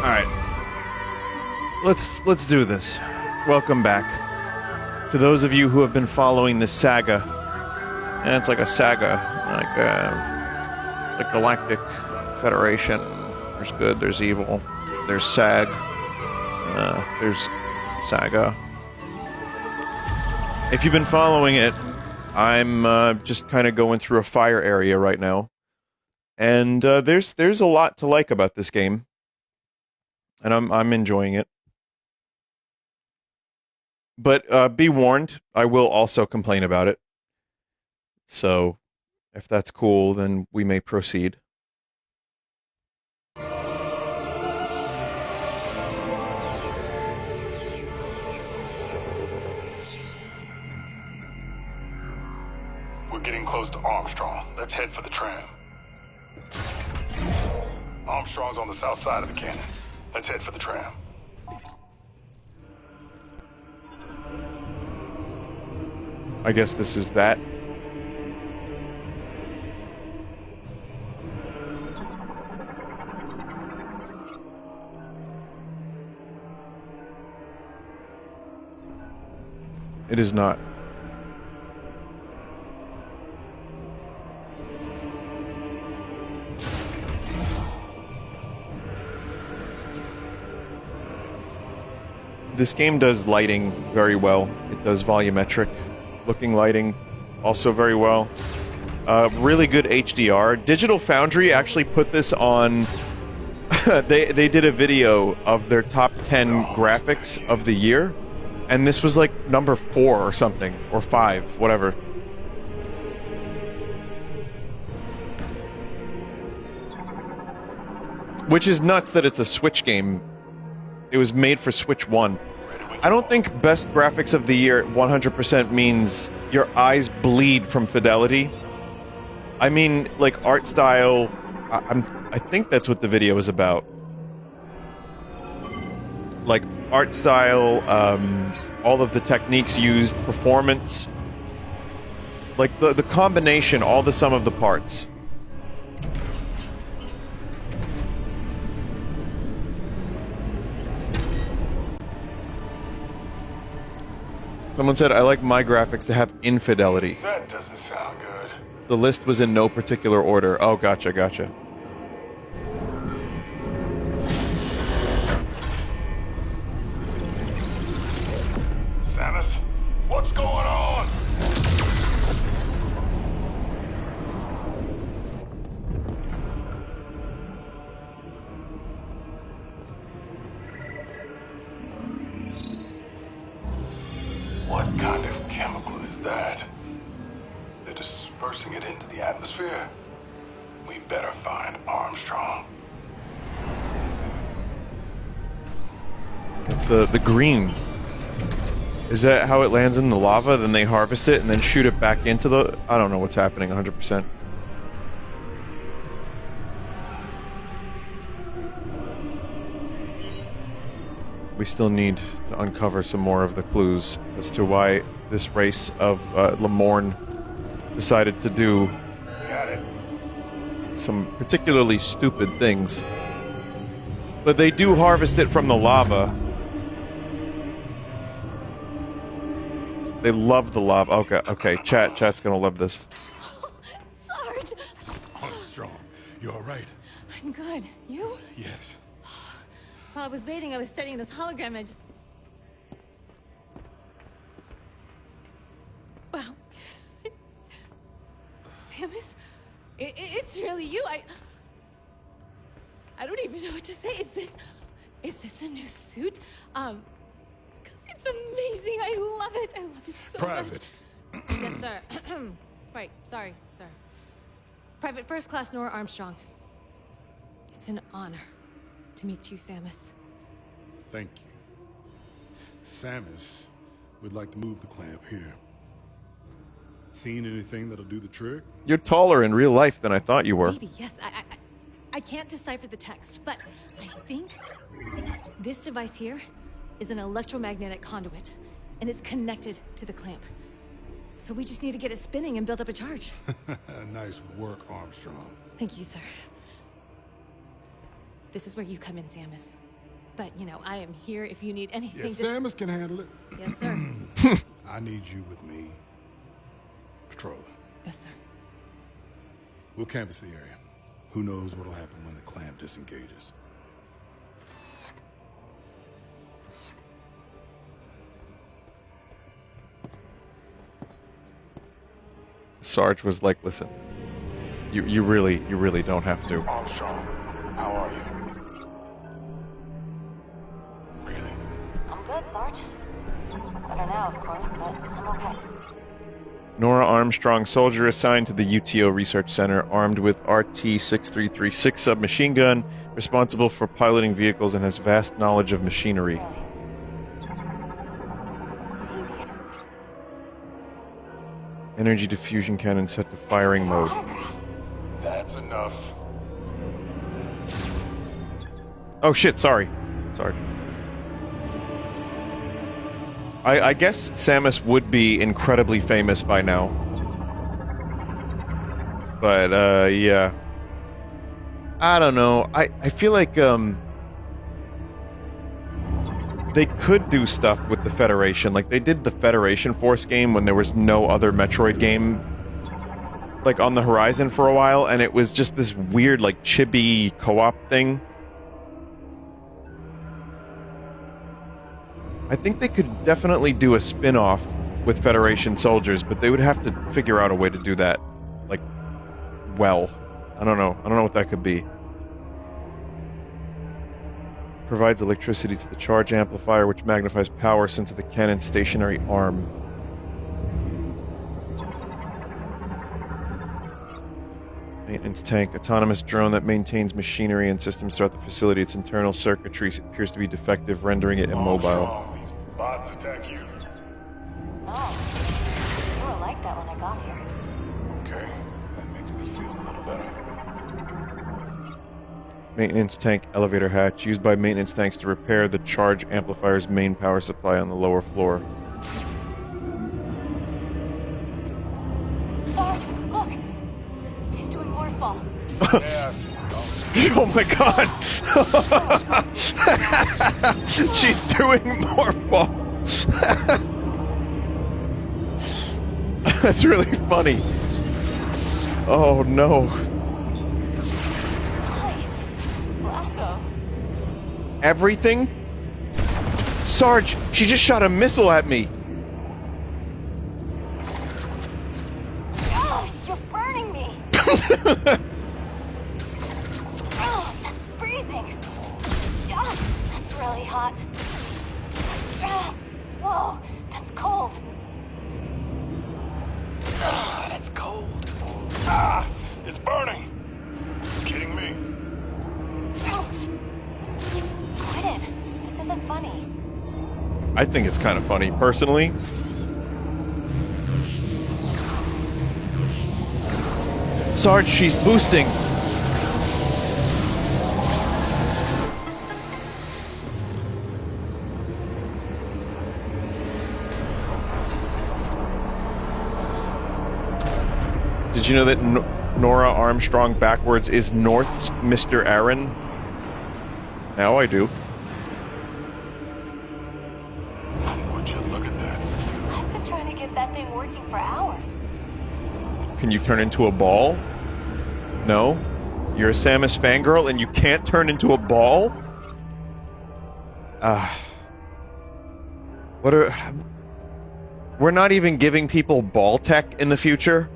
Alright. Let's do this. Welcome back. To those of you who have been following this saga. And it's like a saga. Like Galactic Federation. There's good, there's evil. There's SAG. There's Saga. If you've been following it, I'm just kind of going through a fire area right now. And there's a lot to like about this game. And I'm enjoying it. But be warned, I will also complain about it. So, if that's cool, then we may proceed. We're getting close to Armstrong. Let's head for the tram. Armstrong's on the south side of the canyon. Let's head for the tram. I guess this is that. It is not. This game does lighting very well. It does volumetric looking lighting also very well. Really good HDR. Digital Foundry actually put this on... they did a video of their top 10 graphics of the year, and this was like number 4 or something, or 5, whatever. Which is nuts that it's a Switch game. It was made for Switch 1. I don't think best graphics of the year 100% means your eyes bleed from fidelity. I mean, like, art style... I think that's what the video is about. Like, art style, all of the techniques used, performance. Like, the combination, all the sum of the parts. Someone said, I like my graphics to have infidelity. That doesn't sound good. The list was in no particular order. Oh, gotcha, gotcha. Samus, what's going on? What kind of chemical is that? They're dispersing it into the atmosphere. We better find Armstrong. It's the green. Is that how it lands in the lava? Then they harvest it and then shoot it back into the... I don't know what's happening 100%. We still need to uncover some more of the clues as to why this race of Lamorne decided to do some particularly stupid things. But they do harvest it from the lava. They love the lava. Okay, chat's gonna love this. Sarge! Armstrong, you all right? I'm good. You? Yes. While I was waiting, I was studying this hologram. I just... Wow. Samus? It's really you. I don't even know what to say. Is this a new suit? It's amazing. I love it. I love it so Private. much. Yes, sir. Right. Sorry, sir. Private First Class Nora Armstrong. It's an honor to meet you, Samus. Thank you. Samus would like to move the clamp here. Seen anything that'll do the trick? You're taller in real life than I thought you were. Maybe, yes. I can't decipher the text, but I think this device here is an electromagnetic conduit, and it's connected to the clamp. So we just need to get it spinning and build up a charge. Nice work, Armstrong. Thank you, sir. This is where you come in, Samus. But, you know, I am here if you need anything. Yes, Samus can handle it. Yes, sir. I need you with me. Patrolling. Yes, sir. We'll canvass the area. Who knows what'll happen when the clamp disengages. Sarge was like, listen, you really don't have to. Armstrong, how are you? Really? I'm good, Sarge. Better now, of course, but I'm okay. Nora Armstrong, soldier assigned to the UTO Research Center, armed with RT-6336 submachine gun, responsible for piloting vehicles and has vast knowledge of machinery. Really. Energy diffusion cannon set to firing mode. Autograph. That's enough. Oh shit, sorry. I guess Samus would be incredibly famous by now. But, yeah. I don't know. I feel like, they could do stuff with the Federation. Like, they did the Federation Force game when there was no other Metroid game, like, on the horizon for a while, and it was just this weird, like, chibi co-op thing. I think they could definitely do a spin-off with Federation soldiers, but they would have to figure out a way to do that, like, well. I don't know what that could be. Provides electricity to the charge amplifier, which magnifies power sent to the cannon's stationary arm. Maintenance tank. Autonomous drone that maintains machinery and systems throughout the facility. Its internal circuitry appears to be defective, rendering it immobile. Armstrong, these bots attack you. Oh. You were like that when I got here. Okay, that makes me feel a little better. Maintenance tank elevator hatch. Used by maintenance tanks to repair the charge amplifier's main power supply on the lower floor. Sarge, look! She's doing morph ball. Yes. Oh my god! She's doing morph ball! That's really funny. Oh no. Nice. Lasso. Everything? Sarge, she just shot a missile at me! Oh, you're burning me! Oh, that's freezing! Oh, that's really hot. Oh, whoa, that's cold. Ah, that's cold. Ah, it's burning. You kidding me? Ouch! Quit it. This isn't funny. I think it's kind of funny, personally. Sarge, she's boosting. Did you know that Nora Armstrong backwards is North's Mr. Aaron? Now I do. Would you look at that? I've been trying to get that thing working for hours. Can you turn into a ball? No? You're a Samus fangirl and you can't turn into a ball? What are... We're not even giving people ball tech in the future?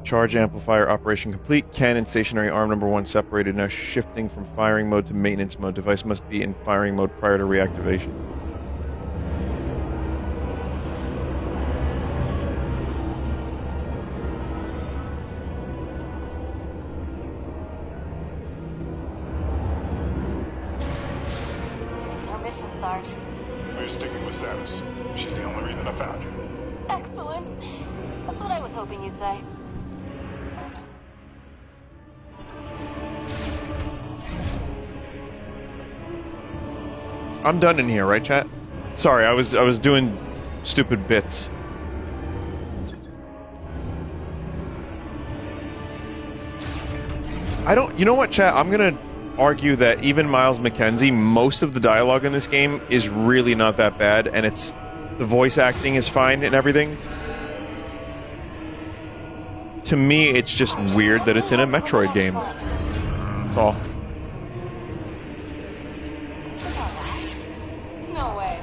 Charge amplifier operation complete. Cannon stationary arm number 1 separated. Now shifting from firing mode to maintenance mode. Device must be in firing mode prior to reactivation. It's our mission, Sarge. We're sticking with Samus. She's the only reason I found you. Excellent. That's what I was hoping you'd say. I'm done in here, right, chat? Sorry, I was doing stupid bits. I don't... You know what, chat? I'm gonna argue that even Miles McKenzie, most of the dialogue in this game is really not that bad, and it's... The voice acting is fine and everything. To me, it's just weird that it's in a Metroid game. That's all. This is alright. No way.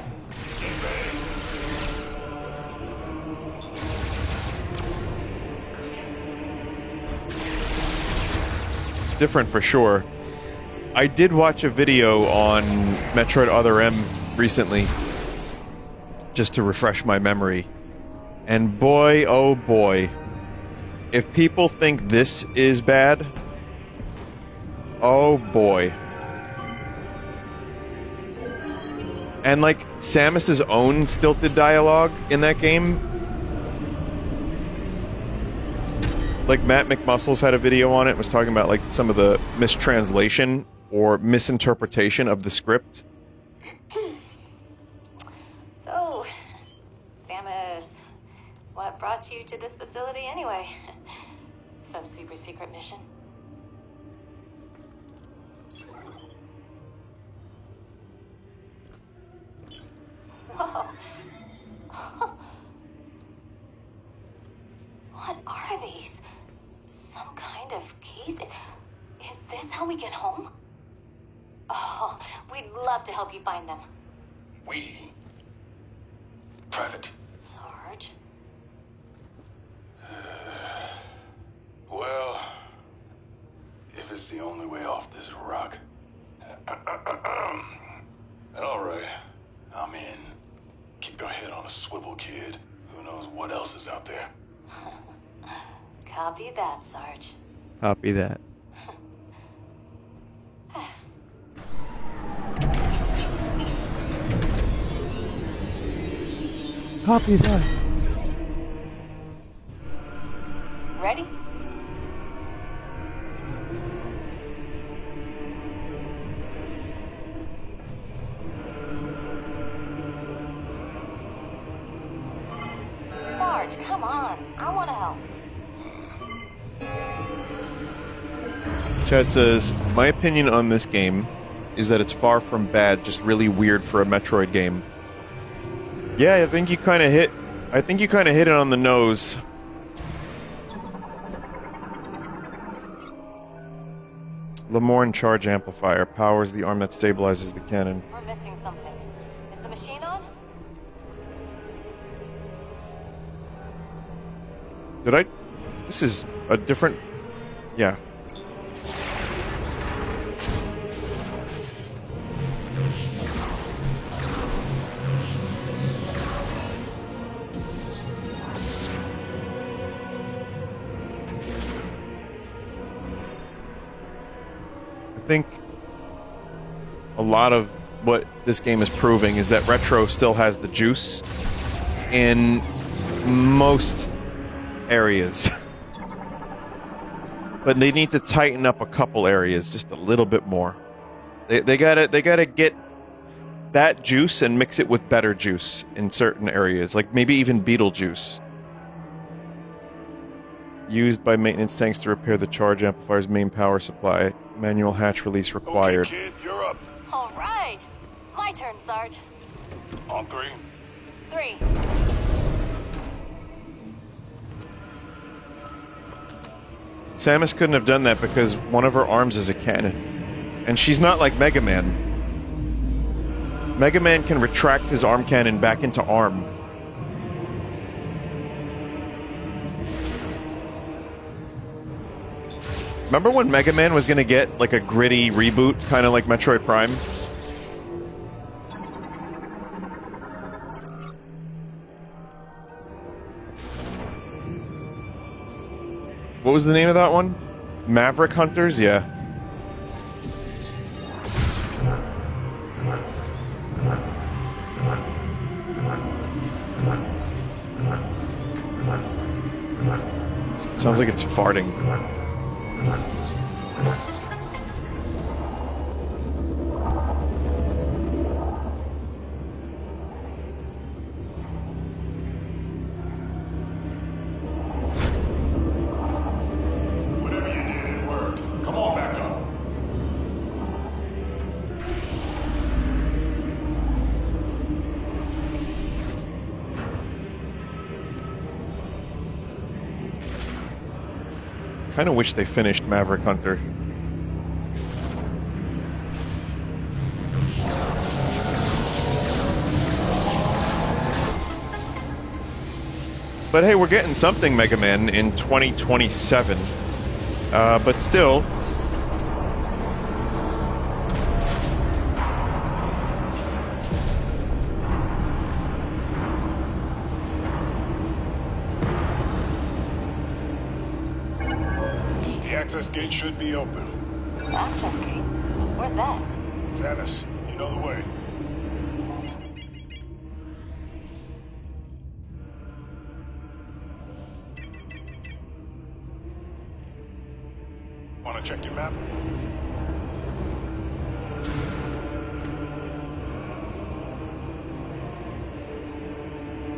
It's different for sure. I did watch a video on Metroid Other M recently, just to refresh my memory. And boy, oh boy, if people think this is bad, oh boy. And like, Samus's own stilted dialogue in that game. Like, Matt McMuscles had a video on it, was talking about like some of the mistranslation or misinterpretation of the script. So, Samus, what brought you to this facility anyway? Some super secret mission? Whoa. What are these? Some kind of keys? Is this how we get home? Oh, we'd love to help you find them. We... Private. Sarge? Well, if it's the only way off this rock. Alright, I'm in. Keep your head on a swivel, kid. Who knows what else is out there? Copy that, Sarge. Copy that. Copy that. Ready? Sarge, come on. I want to help. Chad says, my opinion on this game is that it's far from bad, just really weird for a Metroid game. Yeah, I think you kind of hit it on the nose. Lemoyne Charge Amplifier powers the arm that stabilizes the cannon. We're missing something. Is the machine on? Did I? This is a different... Yeah. I think a lot of what this game is proving is that Retro still has the juice in most areas. But they need to tighten up a couple areas just a little bit more. They gotta get that juice and mix it with better juice in certain areas, like maybe even Beetlejuice. Used by maintenance tanks to repair the charge amplifier's main power supply. Manual hatch release required. Okay, kid, you're up. All right. My turn, Sarge. On three. 3. Samus couldn't have done that because one of her arms is a cannon. And she's not like Mega Man. Mega Man can retract his arm cannon back into arm. Remember when Mega Man was gonna get like a gritty reboot, kind of like Metroid Prime? What was the name of that one? Maverick Hunters? Yeah. Sounds like it's farting. Whatever you did, it worked. Come on Kind of wish they finished Maverick Hunter. But hey, we're getting something Mega Man in 2027. But still... The access gate should be open. Access gate? Where's that? Samus, you know the way. Wanna check your map?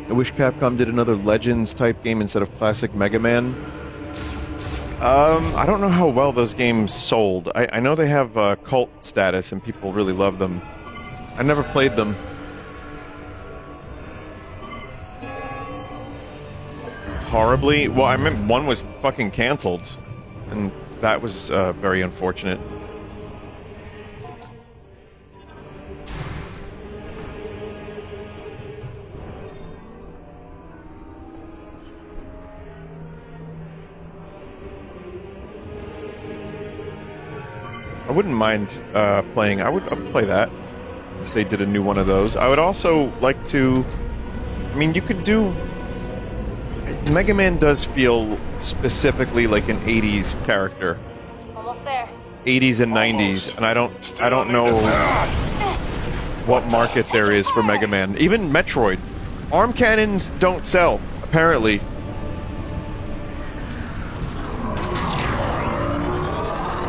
I wish Capcom did another Legends type game instead of classic Mega Man. I don't know how well those games sold. I know they have cult status and people really love them. I never played them. Horribly? Well, I meant one was fucking canceled. And that was very unfortunate. I wouldn't mind playing. I would play that if they did a new one of those. I would also like to. I mean, you could do. Mega Man does feel specifically like an '80s character. Almost there. '80s and '90s, and I don't know what market there is for Mega Man. Even Metroid, arm cannons don't sell apparently.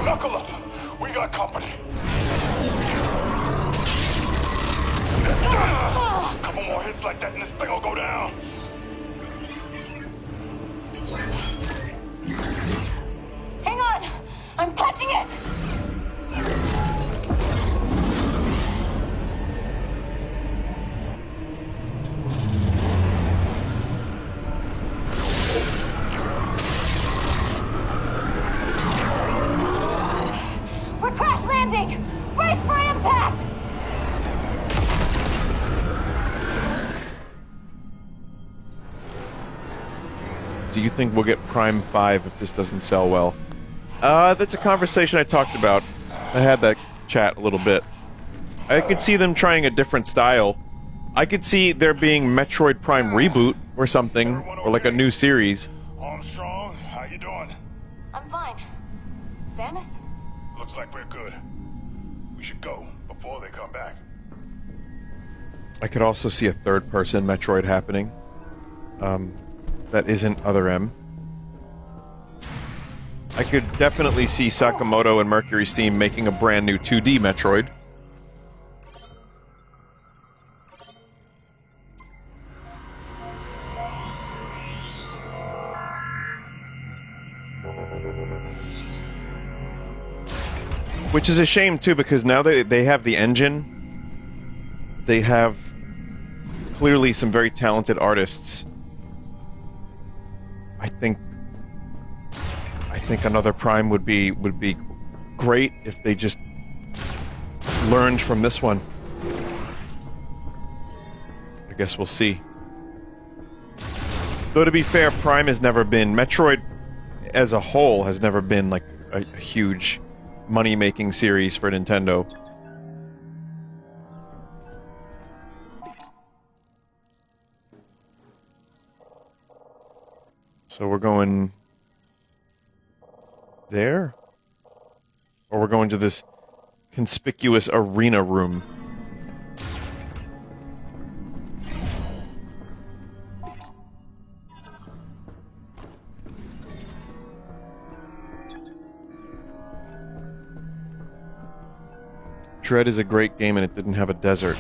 Knuckle up! We got company! Couple more hits like that and this thing will go down! Hang on! I'm catching it! We're crash landing! Brace for impact! Do you think we'll get Prime 5 if this doesn't sell well? That's a conversation I talked about. I had that chat a little bit. I could see them trying a different style. I could see there being Metroid Prime reboot or something, or like a new series. Armstrong, how you doing? I'm fine. Samus? Looks like we're good. We should go before they come back. I could also see a third-person Metroid happening. That isn't Other M. I could definitely see Sakamoto and Mercury Steam making a brand new 2D Metroid. Which is a shame too, because now they have the engine. They have clearly some very talented artists. I think another Prime would be great if they just learned from this one. I guess we'll see. Though to be fair, Prime has never been Metroid as a whole has never been like a huge money-making series for Nintendo. So we're going there? Or we're going to this conspicuous arena room? Dread is a great game and it didn't have a desert.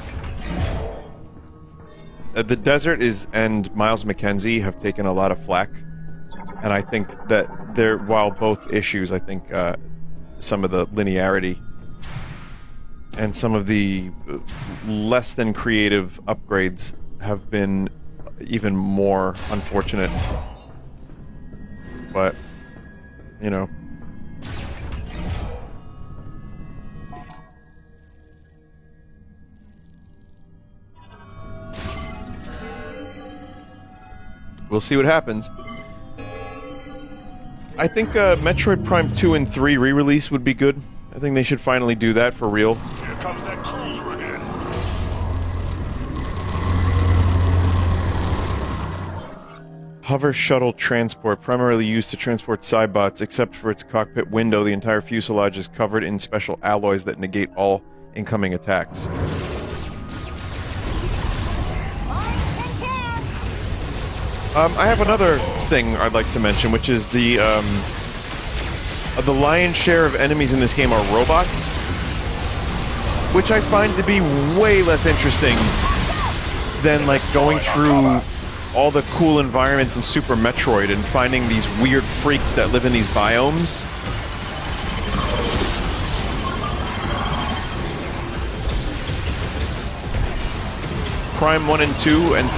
The desert and Miles McKenzie have taken a lot of flack. And I think that while both issues, I think some of the linearity and some of the less than creative upgrades have been even more unfortunate. But you know. We'll see what happens. I think Metroid Prime 2 and 3 re-release would be good. I think they should finally do that for real. Here comes that cruiser again. Hover shuttle transport, primarily used to transport Cybots. Except for its cockpit window, the entire fuselage is covered in special alloys that negate all incoming attacks. I have another thing I'd like to mention, which is the lion's share of enemies in this game are robots, which I find to be way less interesting than, like, going through all the cool environments in Super Metroid and finding these weird freaks that live in these biomes. Prime 1 and 2, and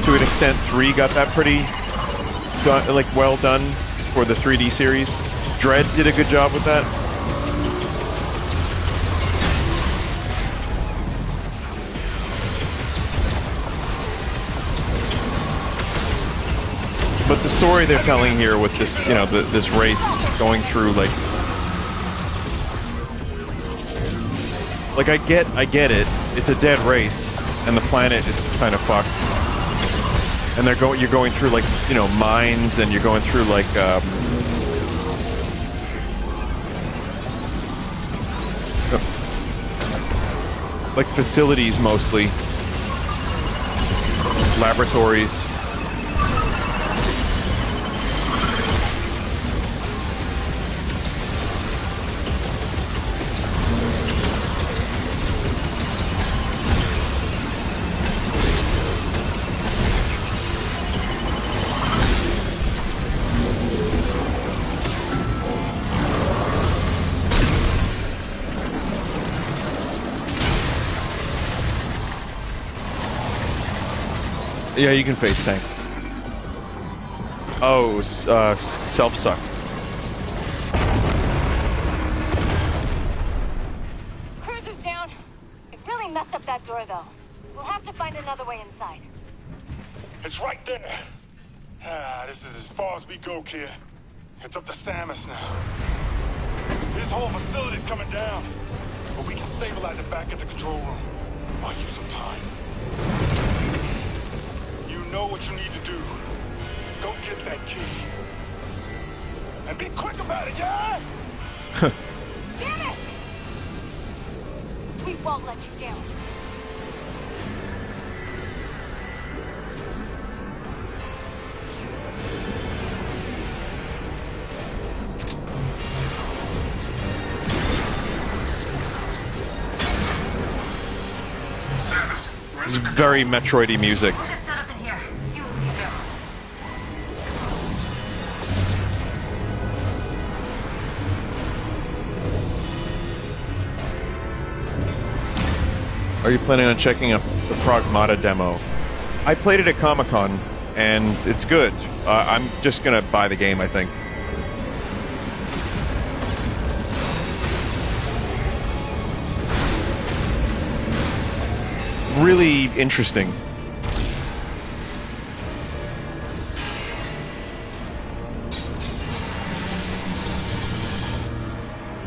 to an extent 3 got that pretty done, like, well done for the 3D series. Dread did a good job with that. But the story they're telling here with this, you know, this race going through, like, I get it. It's a dead race, and the planet is kind of fucked. And you're going through, like, you know, mines, and you're going through, like, facilities mostly. Laboratories. Yeah, you can face tank. Oh, self-suck. Cruiser's down. It really messed up that door, though. We'll have to find another way inside. It's right there. This is as far as we go, kid. It's up to Samus now. This whole facility's coming down, but we can stabilize it back at the control room. Buy you some time. You know what you need to do. Go get that key. And be quick about it, yeah? Samus! We won't let you down. It's very Metroid-y music. We'll get set up in here. See what we can do. Are you planning on checking out the Pragmata demo? I played it at Comic-Con, and it's good. I'm just gonna buy the game, I think. Really interesting.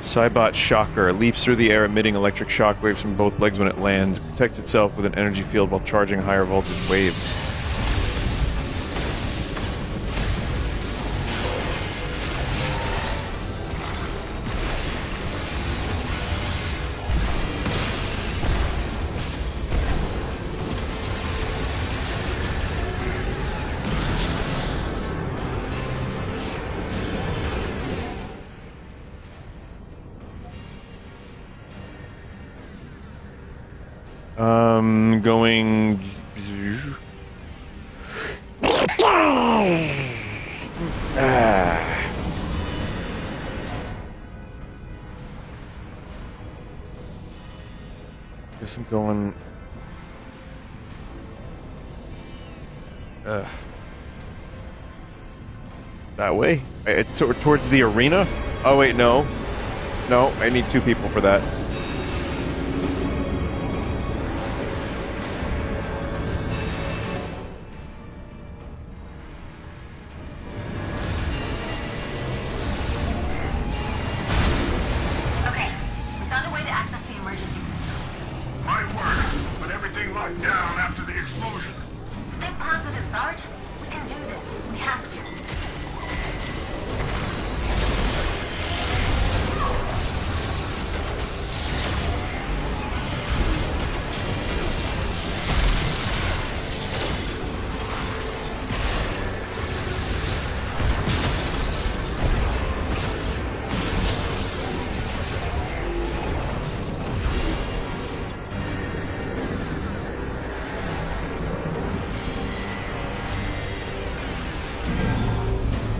Cybot Shocker leaps through the air, emitting electric shockwaves from both legs when it lands. It protects itself with an energy field while charging higher voltage waves. Going... Guess I'm going... That way? Towards the arena? Oh, wait, no. No, I need 2 people for that. Okay, we found a way to access the emergency system. Might work, but everything locked down after the explosion. Think positive, Sarge. We can do this. We have to.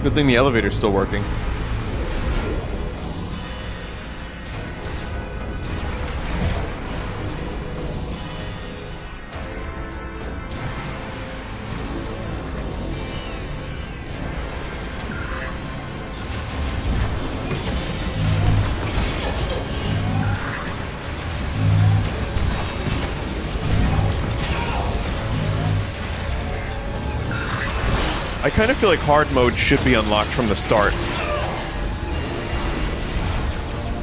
Good thing the elevator's still working. I kind of feel like hard mode should be unlocked from the start.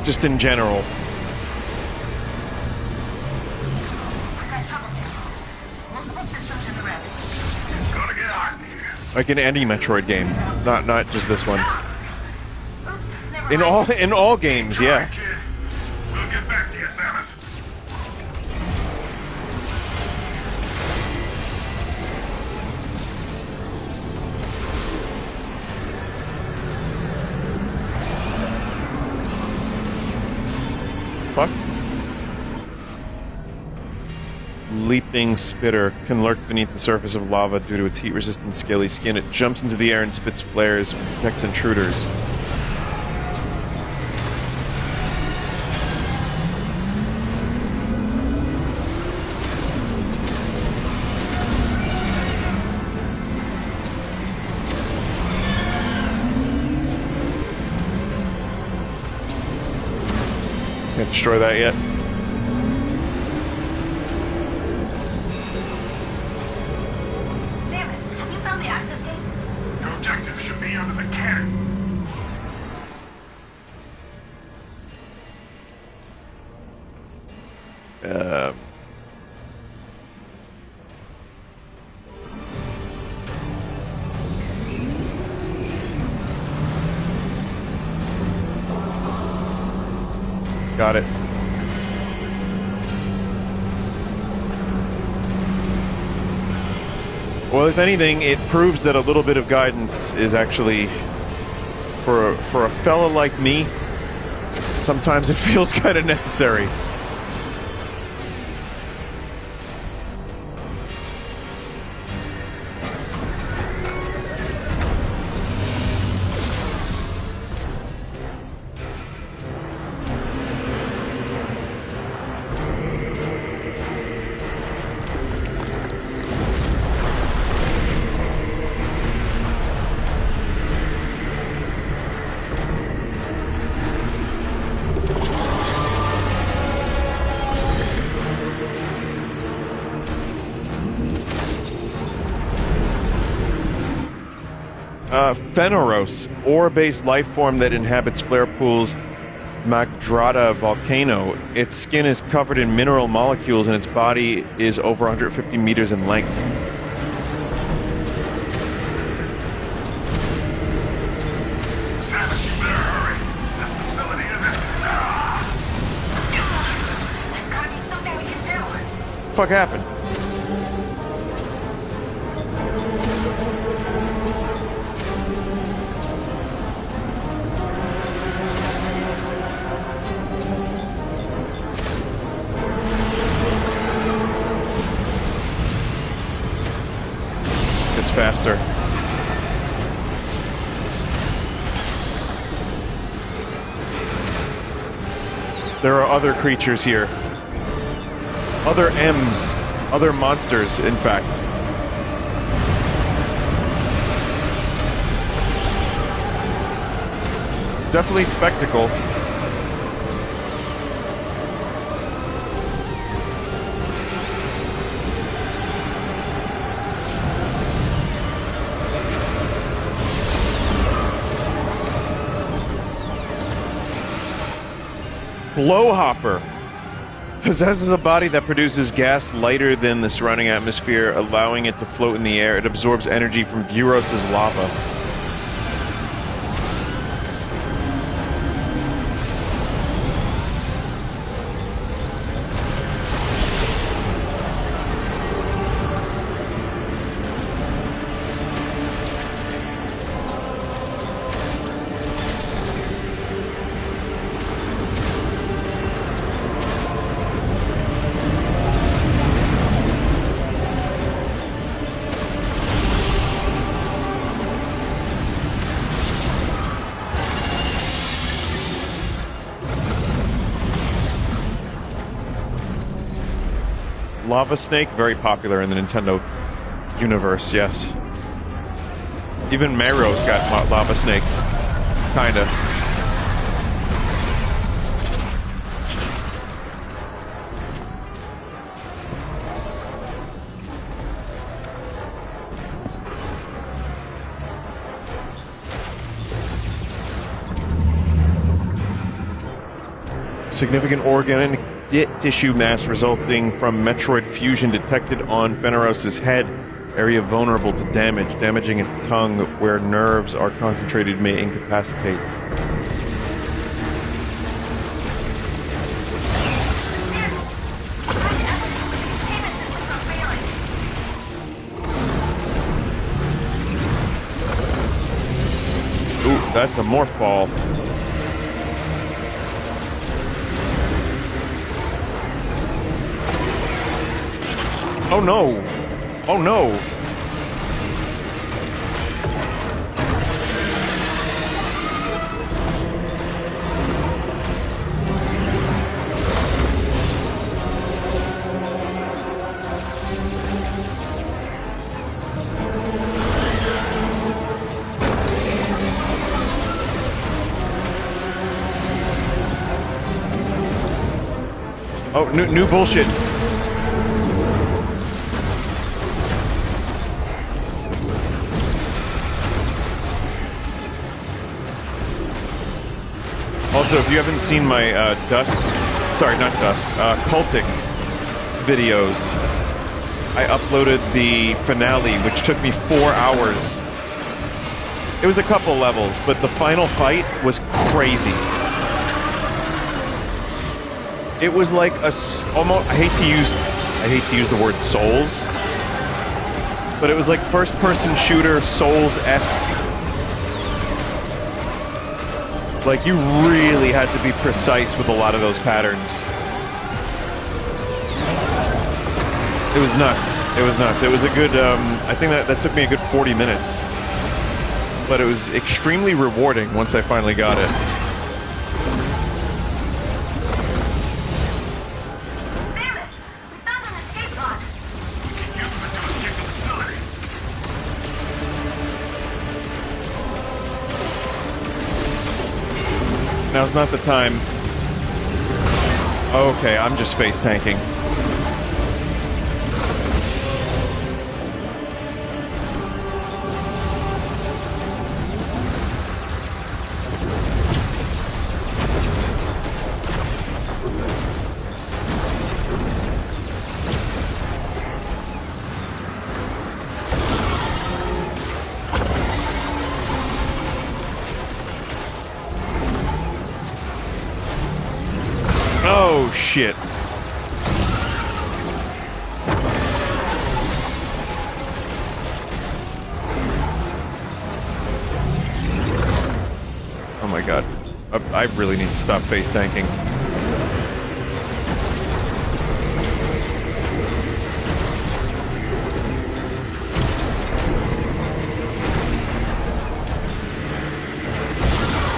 Just in general. We got trouble, Samus. Multiple systems in the red. It's gonna get hot in here. Like in any Metroid game, not just this one. Oops, never mind. In all games, yeah. Kid, we'll get back to you, Samus. Fuck. Leaping spitter can lurk beneath the surface of lava due to its heat-resistant scaly skin. It jumps into the air and spits flares, protects intruders. Can't destroy that yet. Samus, have you found the access gate? Your objective should be under the cannon. Got it. Well, if anything, it proves that a little bit of guidance is actually, for a fella like me, sometimes it feels kind of necessary. Pheneros, ore-based life form that inhabits flare pools Magdrada volcano. Its skin is covered in mineral molecules and its body is over 150 meters in length. Samus, you better hurry. This facility isn't... There's gotta be something we can do. What the fuck happened? It's faster. There are other creatures here. Other M's. Other monsters, in fact. definitely spectacle. Blowhopper possesses a body that produces gas lighter than the surrounding atmosphere, allowing it to float in the air. It absorbs energy from Vuros' lava. Lava Snake, very popular in the Nintendo universe, yes. Even Mario's got lava snakes. Kinda. Significant organic tissue mass resulting from Metroid fusion detected on Fenaros's head. Area vulnerable to damage. Damaging its tongue where nerves are concentrated may incapacitate. Ooh, that's a morph ball. Oh no! Oh no! Oh, new bullshit. Also, if you haven't seen my Cultic videos, I uploaded the finale, which took me 4 hours. It was a couple levels, but the final fight was crazy. It was like almost. I hate to use the word Souls, but it was like first-person shooter Souls-esque. Like, you really had to be precise with a lot of those patterns. It was nuts. It was nuts. It was a good, I think that took me a good 40 minutes. But it was extremely rewarding once I finally got it. Samus! We found an escape pod! We can use it to escape the facility. Now's not the time. Okay, I'm just face tanking. Oh, shit. Oh my god. I really need to stop face tanking.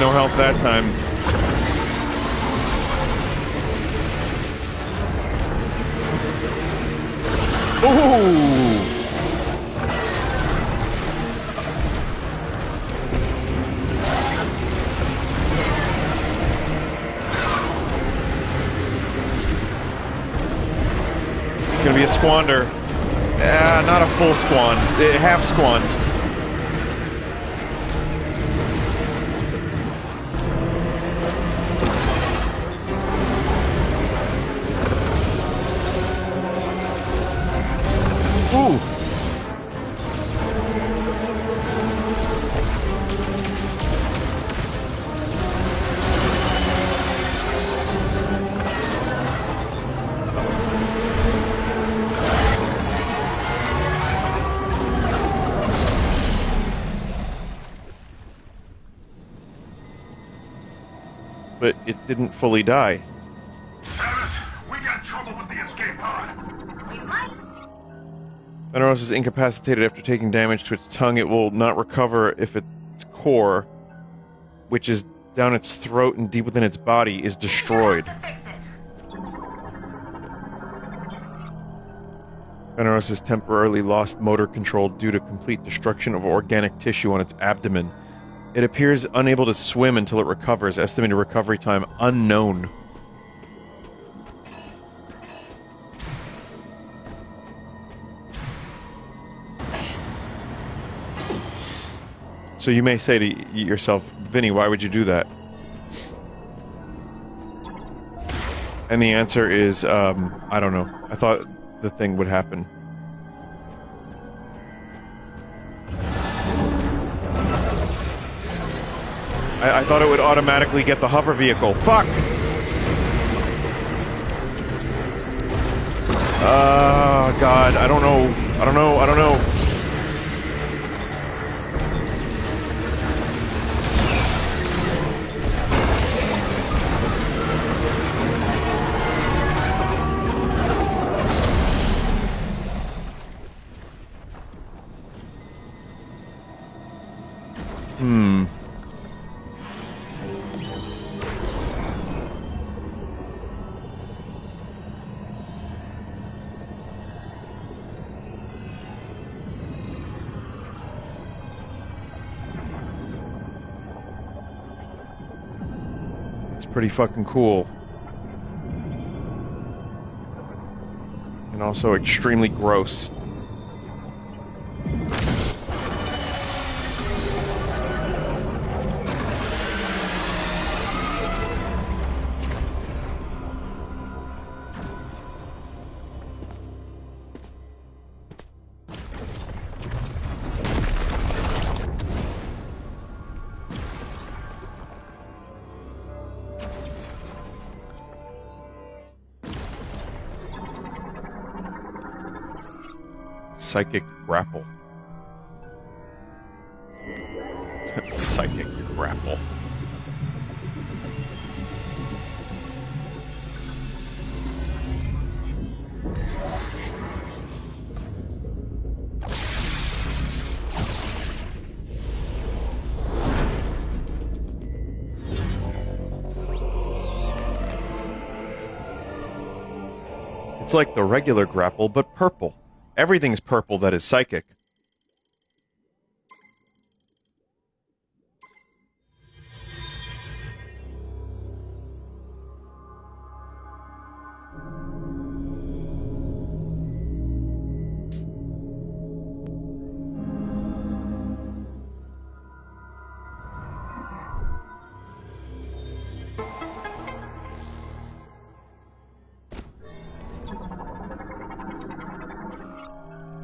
No health that time. Ooh! gonna be a squander. Not a full squand. Half squand. Ooh. But it didn't fully die. Samus, we got trouble with the escape pod. We might. Veneros is incapacitated after taking damage to its tongue. It will not recover if its core, which is down its throat and deep within its body, is destroyed. To fix it. Veneros has temporarily lost motor control due to complete destruction of organic tissue on its abdomen. It appears unable to swim until it recovers. Estimated recovery time unknown. So you may say to yourself, Vinny, why would you do that? And the answer is, I don't know. I thought the thing would happen. I thought it would automatically get the hover vehicle. Fuck! God, I don't know. I don't know. I don't know. Pretty fucking cool. And also extremely gross. Psychic grapple. Psychic grapple. It's like the regular grapple, but purple. Everything's purple that is psychic.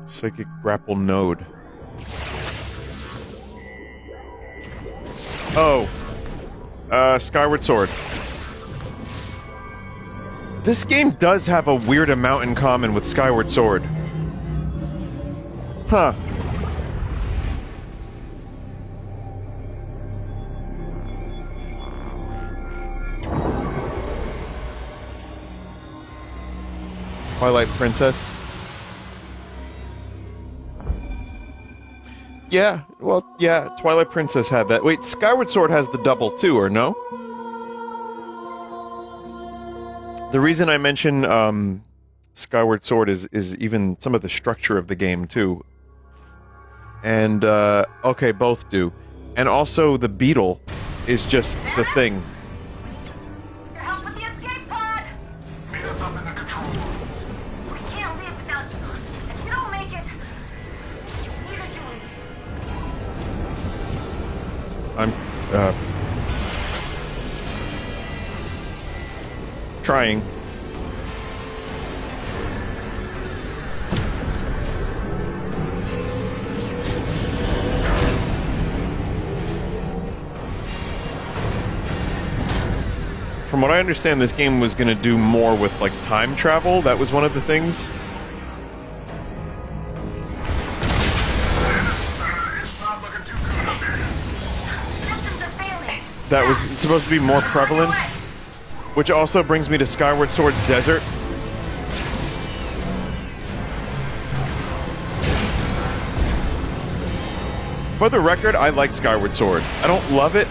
Psychic grapple node. Oh. Skyward Sword. This game does have a weird amount in common with Skyward Sword. Huh. Twilight Princess. Yeah, well, yeah, Twilight Princess had that. Wait, Skyward Sword has the double too, or no? The reason I mention Skyward Sword is even some of the structure of the game too. And okay, both do. And also the beetle is just the thing. Your help with the escape pod! Meet us up in the control room. We can't leave I'm trying. From what I understand, this game was going to do more with, like, time travel. That was one of the things. It's not looking too good up here. Systems are failing. That was supposed to be more prevalent. Which also brings me to Skyward Sword's desert. For the record, I like Skyward Sword. I don't love it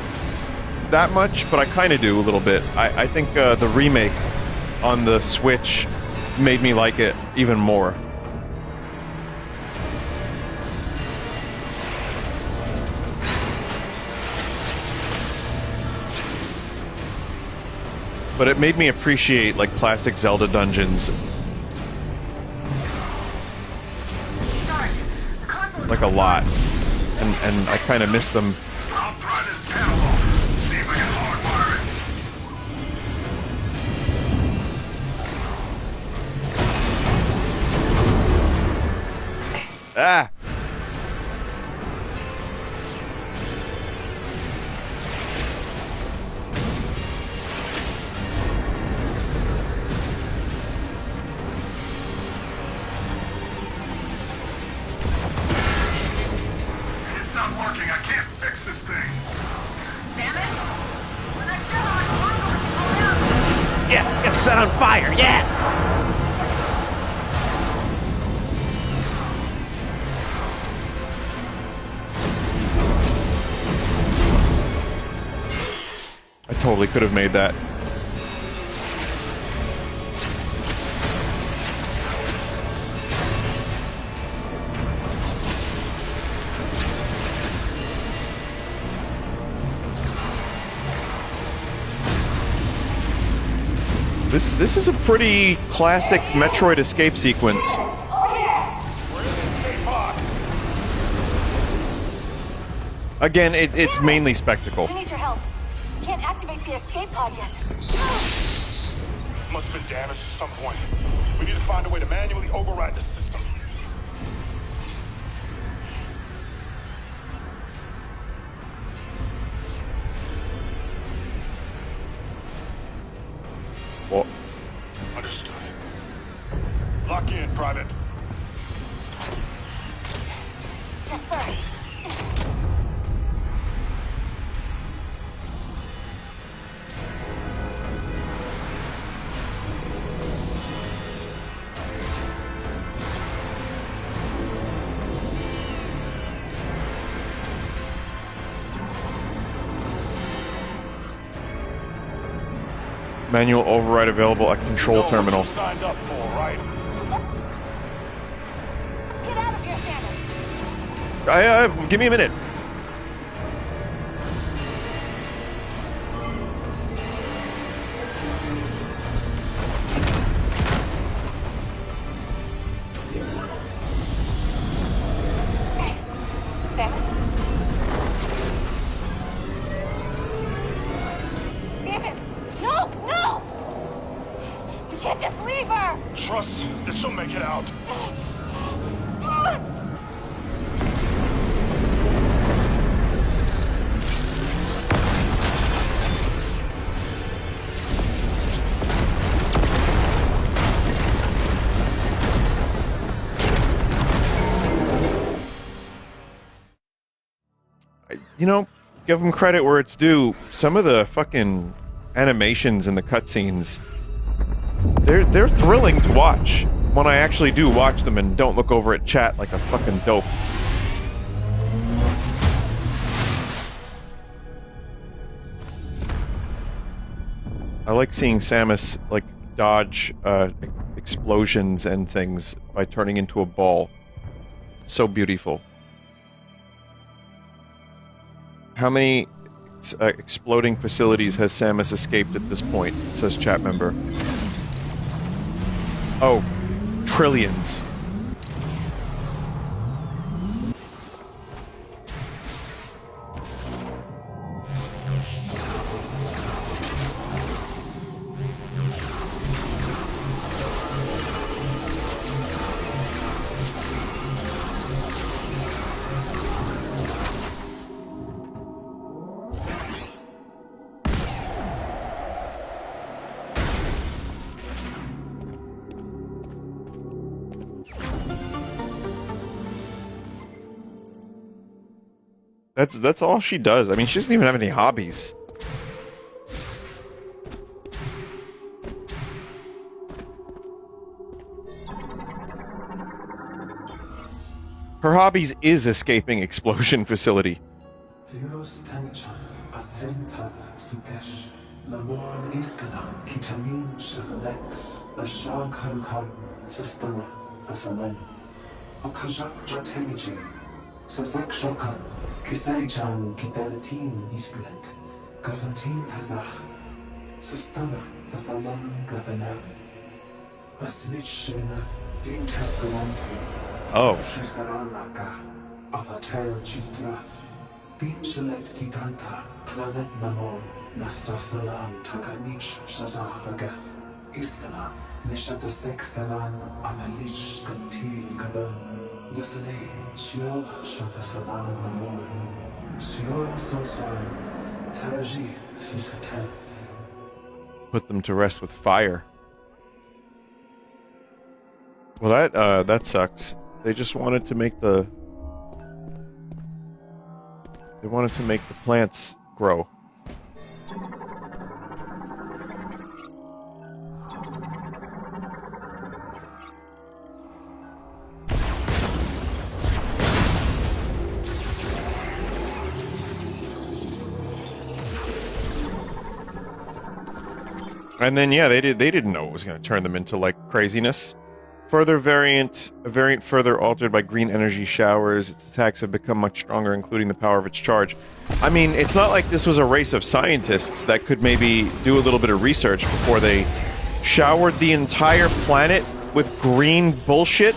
that much, but I kind of do a little bit. I think the remake on the Switch made me like it even more. But it made me appreciate, like, classic Zelda dungeons, Start. The console is like, a lot. And I kind of miss them. I'll pry this panel off. See if I can hardwire it. Ah! It's not working. I can't fix this thing. Samus? With a shell on, one door can pull out. Yeah, get set on fire, yeah! I totally could have made that. This is a pretty classic Metroid escape sequence. Again, it's mainly spectacle. We need your help. Can't activate the escape pod yet. Must have been damaged at some point. We need to find a way to manually override the system. Well, Understood. Lock in, Private. Yes, sir. manual override available at control Know terminal. What you signed up for, right? Let's get out of here, Samus. Give me a minute. Samus? Samus! No! No! We can't just leave her! Trust that she'll make it out. You know, give them credit where it's due. Some of the fucking animations in the cutscenes, they're thrilling to watch when I actually do watch them and don't look over at chat like a fucking dope. I like seeing Samus, like, dodge explosions and things by turning into a ball. So beautiful. How many exploding facilities has Samus escaped at this point? Says chat member. Oh, trillions. That's all she does. I mean, she doesn't even have any hobbies. Her hobbies is escaping explosion facility. Virus Tanichan, Acentat, Sukesh, Lamor Iskalan, Kitamin, Shevalex, Lashar Karukaru, Sistema, Asalen, Okajak Jateniji, Sazak Shokan, Kisarichan, Kitalatin, Isklet, Kazantin Hazah, Sistema, Asalan, Gabanab, Asnich Shenath, Din Cascalanti. Oh. Shisaranaka, Avatar Chitrath, Vinchilet Kitanta, Planet Mamon, Nastasalam, Takanich, Shazahagath, Iskala, Nishatasek Salam, Amalish, Kantil Kabon, Yusane, Chiol, Shatasalam Mamon, Chiol Sosan, Taraji, Sisatel. Put them to rest with fire. Well, that sucks. They just wanted to make the... They wanted to make the plants grow. And then, yeah, they didn't know it was going to turn them into, like, craziness. Further variant further altered by green energy showers. Its attacks have become much stronger, including the power of its charge. I mean, it's not like this was a race of scientists that could maybe do a little bit of research before they showered the entire planet with green bullshit.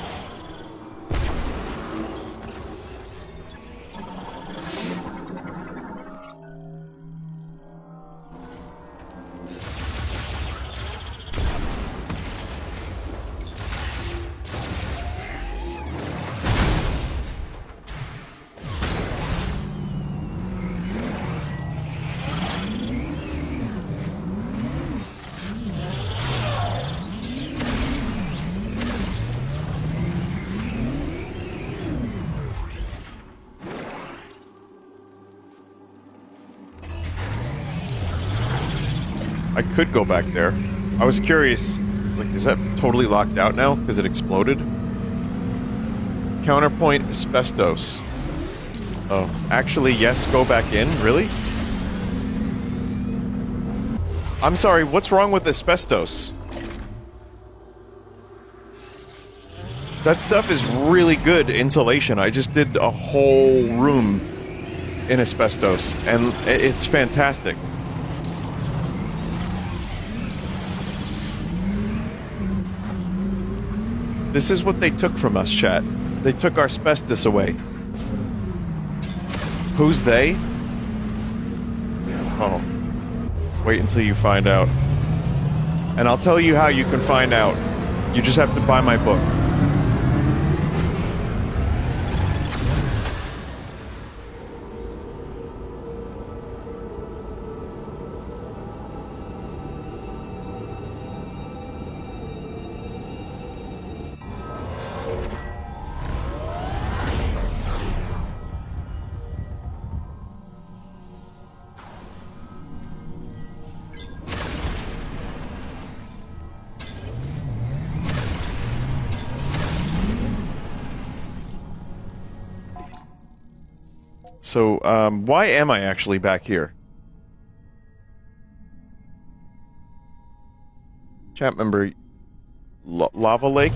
I could go back there. I was curious, like, is that totally locked out now because it exploded? Counterpoint asbestos. Oh, actually, yes, go back in? Really? I'm sorry, what's wrong with asbestos? That stuff is really good insulation. I just did a whole room in asbestos, and it's fantastic. This is what they took from us, chat. They took our asbestos away. Who's they? Oh. Wait until you find out. And I'll tell you how you can find out. You just have to buy my book. So, why am I actually back here? Chat member... Lava Lake?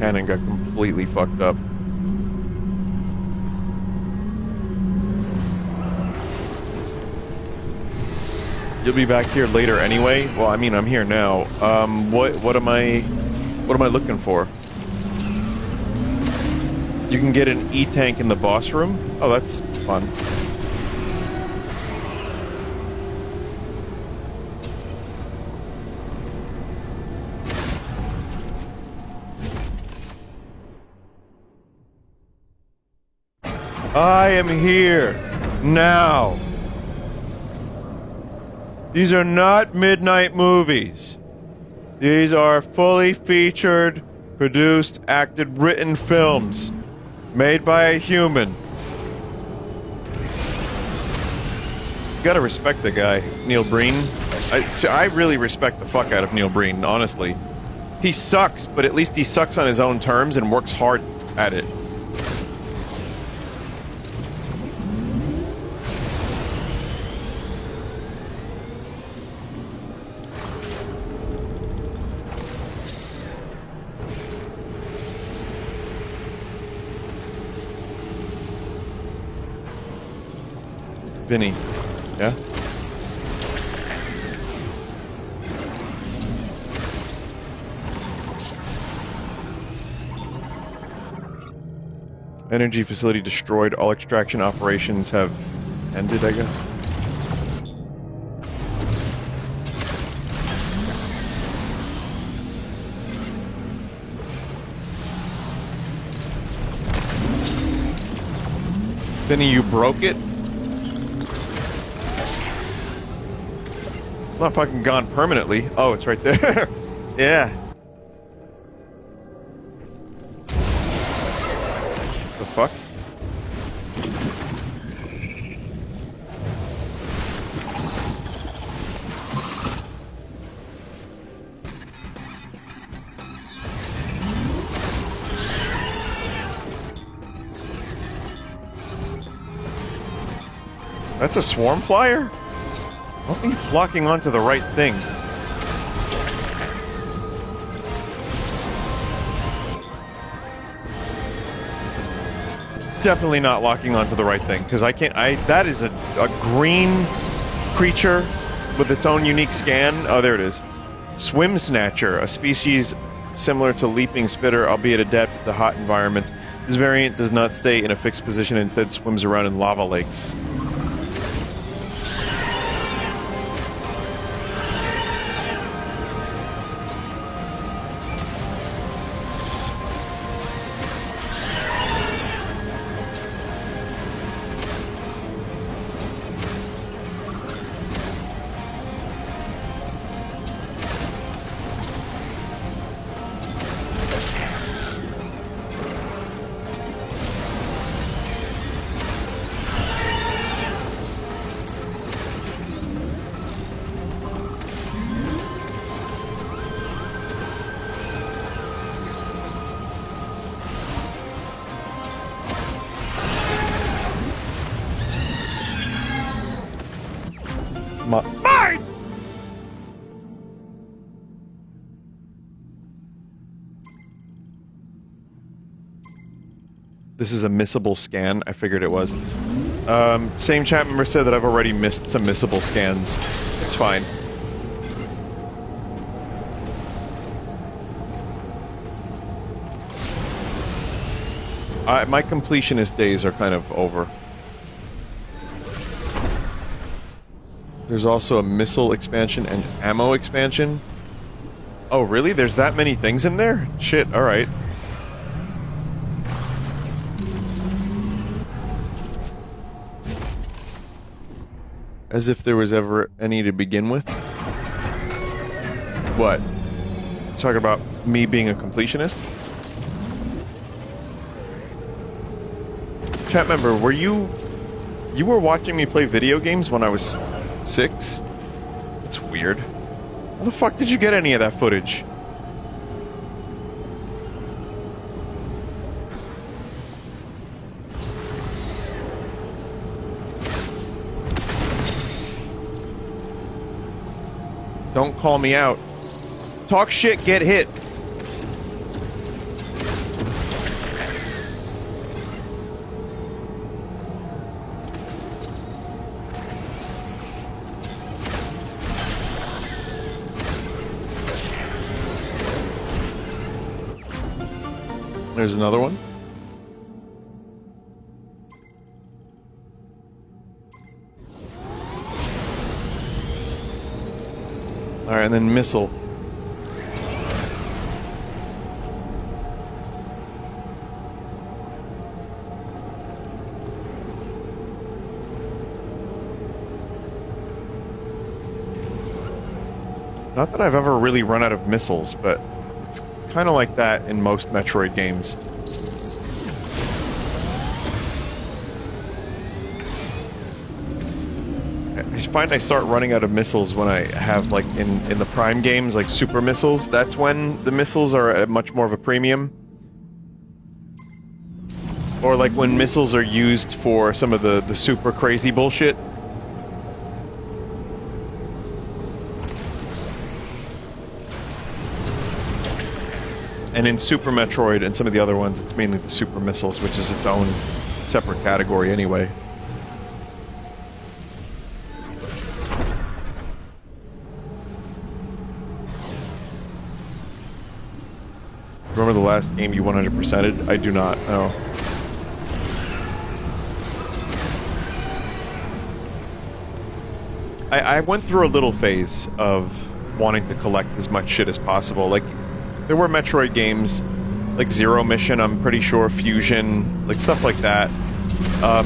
Cannon got completely fucked up. You'll be back here later anyway? Well, I mean, I'm here now. What am I looking for? You can get an E-tank in the boss room. Oh, that's fun. I am here now. These are not midnight movies. These are fully featured, produced, acted, written films made by a human. You gotta respect the guy, Neil Breen. I really respect the fuck out of Neil Breen, honestly. He sucks, but at least he sucks on his own terms and works hard at it. Vinny, yeah? Energy facility destroyed. All extraction operations have ended, I guess. Vinny, you broke it? It's not fucking gone permanently. Oh, it's right there. Yeah. The fuck? That's a swarm flyer? I don't think it's locking onto the right thing. It's definitely not locking onto the right thing, because I can't. That is a green creature with its own unique scan. Oh, there it is. Swim Snatcher, a species similar to Leaping Spitter, albeit adapted to hot environments. This variant does not stay in a fixed position, and instead swims around in lava lakes. Mine! This is a missable scan. I figured it was. Same chat member said that I've already missed some missable scans. It's fine. My completionist days are kind of over. There's also a missile expansion and ammo expansion. Oh, really? There's that many things in there? Shit, alright. As if there was ever any to begin with? What? Talking about me being a completionist? Chat member, were you were watching me play video games when I was 6? That's weird. How the fuck did you get any of that footage? Don't call me out. Talk shit, get hit. There's another one. Alright, and then missile. Not that I've ever really run out of missiles, but it's kind of like that in most Metroid games. I find I start running out of missiles when I have, like, in the Prime games, like, super missiles. That's when the missiles are at much more of a premium. Or, like, when missiles are used for some of the super crazy bullshit. And in Super Metroid and some of the other ones, it's mainly the super missiles, which is its own separate category anyway. Remember the last game you 100%ed? I do not, no. I went through a little phase of wanting to collect as much shit as possible. Like, there were Metroid games, like Zero Mission, I'm pretty sure, Fusion, like stuff like that.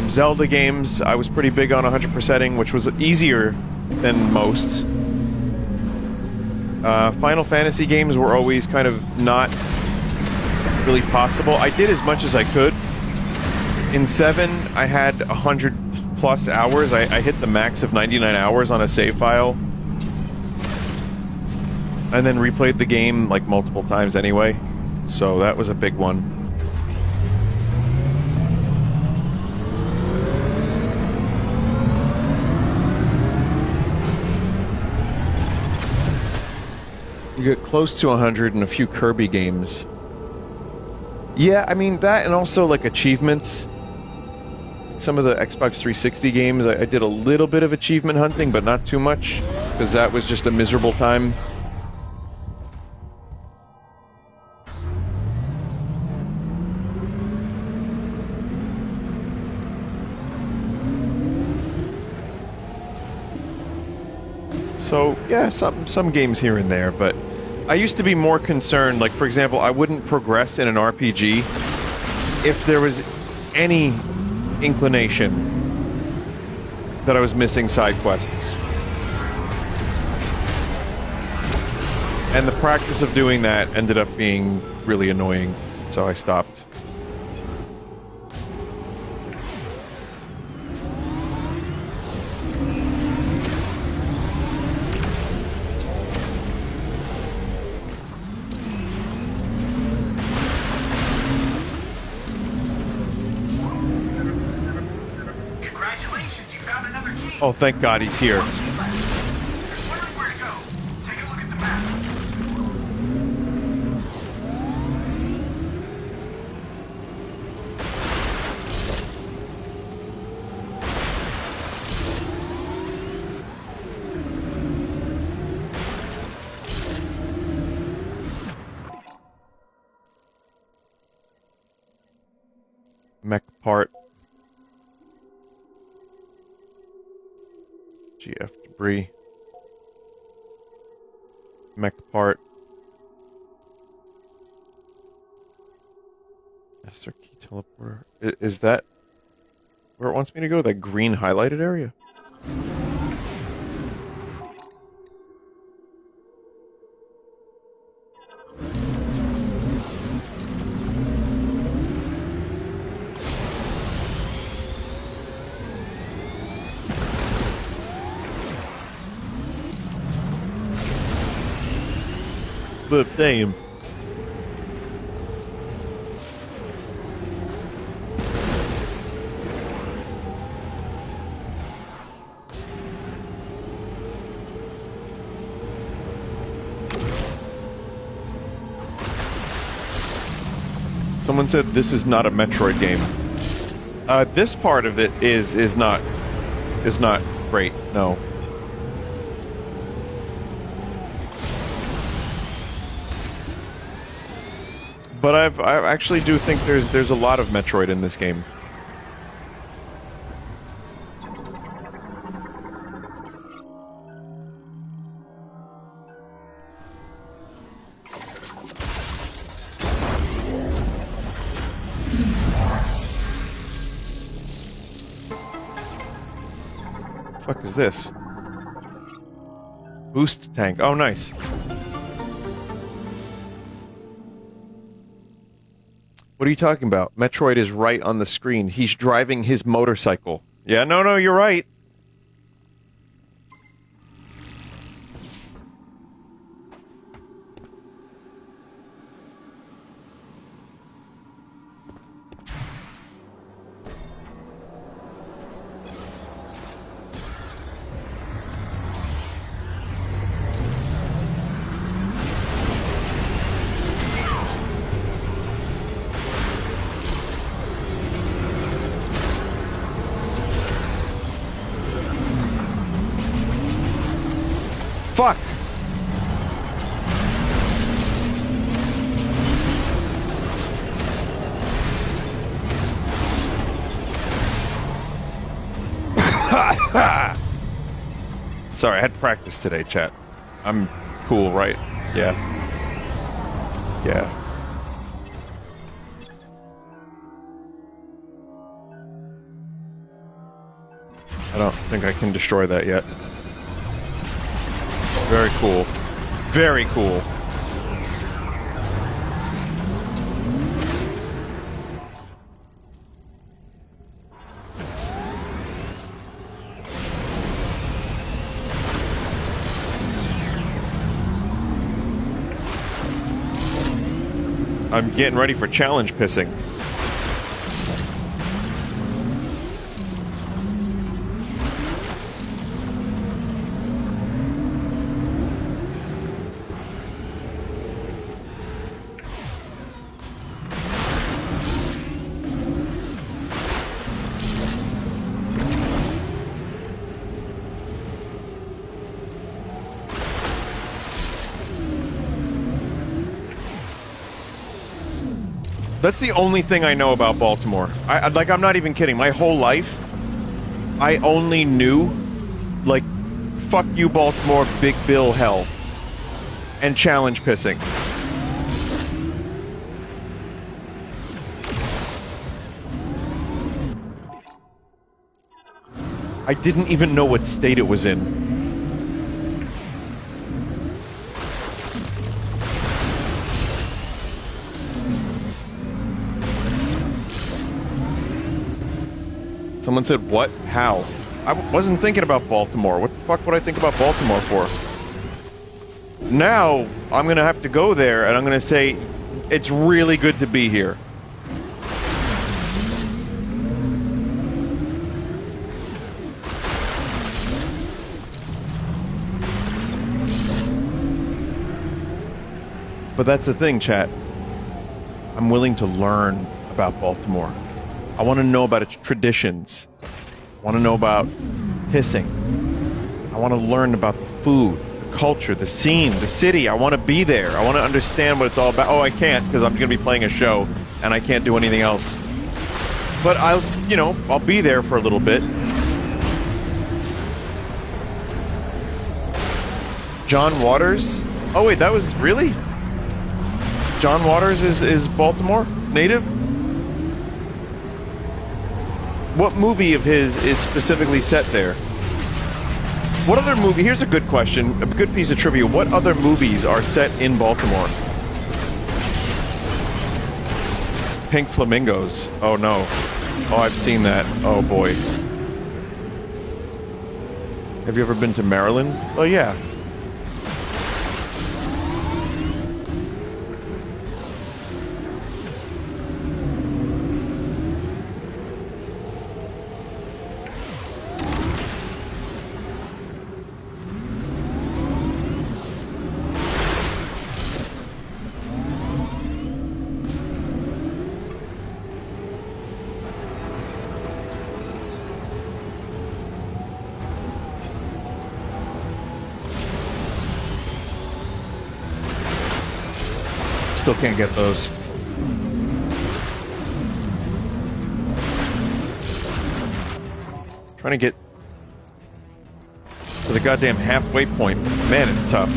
Zelda games, I was pretty big on 100%ing, which was easier than most. Final Fantasy games were always kind of not really possible. I did as much as I could. In 7, I had 100+ hours. I hit the max of 99 hours on a save file. And then replayed the game, like, multiple times anyway. So that was a big one. You get close to 100 in a few Kirby games. Yeah, I mean, that and also, like, achievements. Some of the Xbox 360 games, I did a little bit of achievement hunting, but not too much. Because that was just a miserable time. So, yeah, some games here and there, but I used to be more concerned, like, for example, I wouldn't progress in an RPG if there was any inclination that I was missing side quests. And the practice of doing that ended up being really annoying, so I stopped. Oh, thank God he's here. Where to go? Take a look at the map. Mech part. GF debris. Mech part. Master key teleporter. Is that where it wants me to go? That green highlighted area? But damn. Someone said this is not a Metroid game. This part of it is not great. No. But I actually do think there's a lot of Metroid in this game. fuck is this? Boost tank. Oh, nice. What are you talking about? Metroid is right on the screen. He's driving his motorcycle. Yeah, no, you're right. Fuck! Sorry, I had practice today, chat. I'm cool, right? Yeah. Yeah. I don't think I can destroy that yet. Very cool. Very cool. I'm getting ready for challenge pissing. That's the only thing I know about Baltimore. Like, I'm not even kidding. My whole life, I only knew, like, fuck you, Baltimore, Big Bill hell, and challenge pissing. I didn't even know what state it was in. Someone said, what? How? I wasn't thinking about Baltimore. What the fuck would I think about Baltimore for? Now, I'm gonna have to go there, and I'm gonna say, it's really good to be here. But that's the thing, chat. I'm willing to learn about Baltimore. I want to know about its traditions. I want to know about pissing. I want to learn about the food, the culture, the scene, the city. I want to be there. I want to understand what it's all about. Oh, I can't because I'm going to be playing a show and I can't do anything else. But I'll be there for a little bit. John Waters? Oh wait, that was really? John Waters is Baltimore native? What movie of his is specifically set there? What other movie? Here's a good question, a good piece of trivia. What other movies are set in Baltimore? Pink Flamingos. Oh no. Oh, I've seen that. Oh boy. Have you ever been to Maryland? Oh yeah. Still can't get those. Trying to get to the goddamn halfway point. Man, it's tough.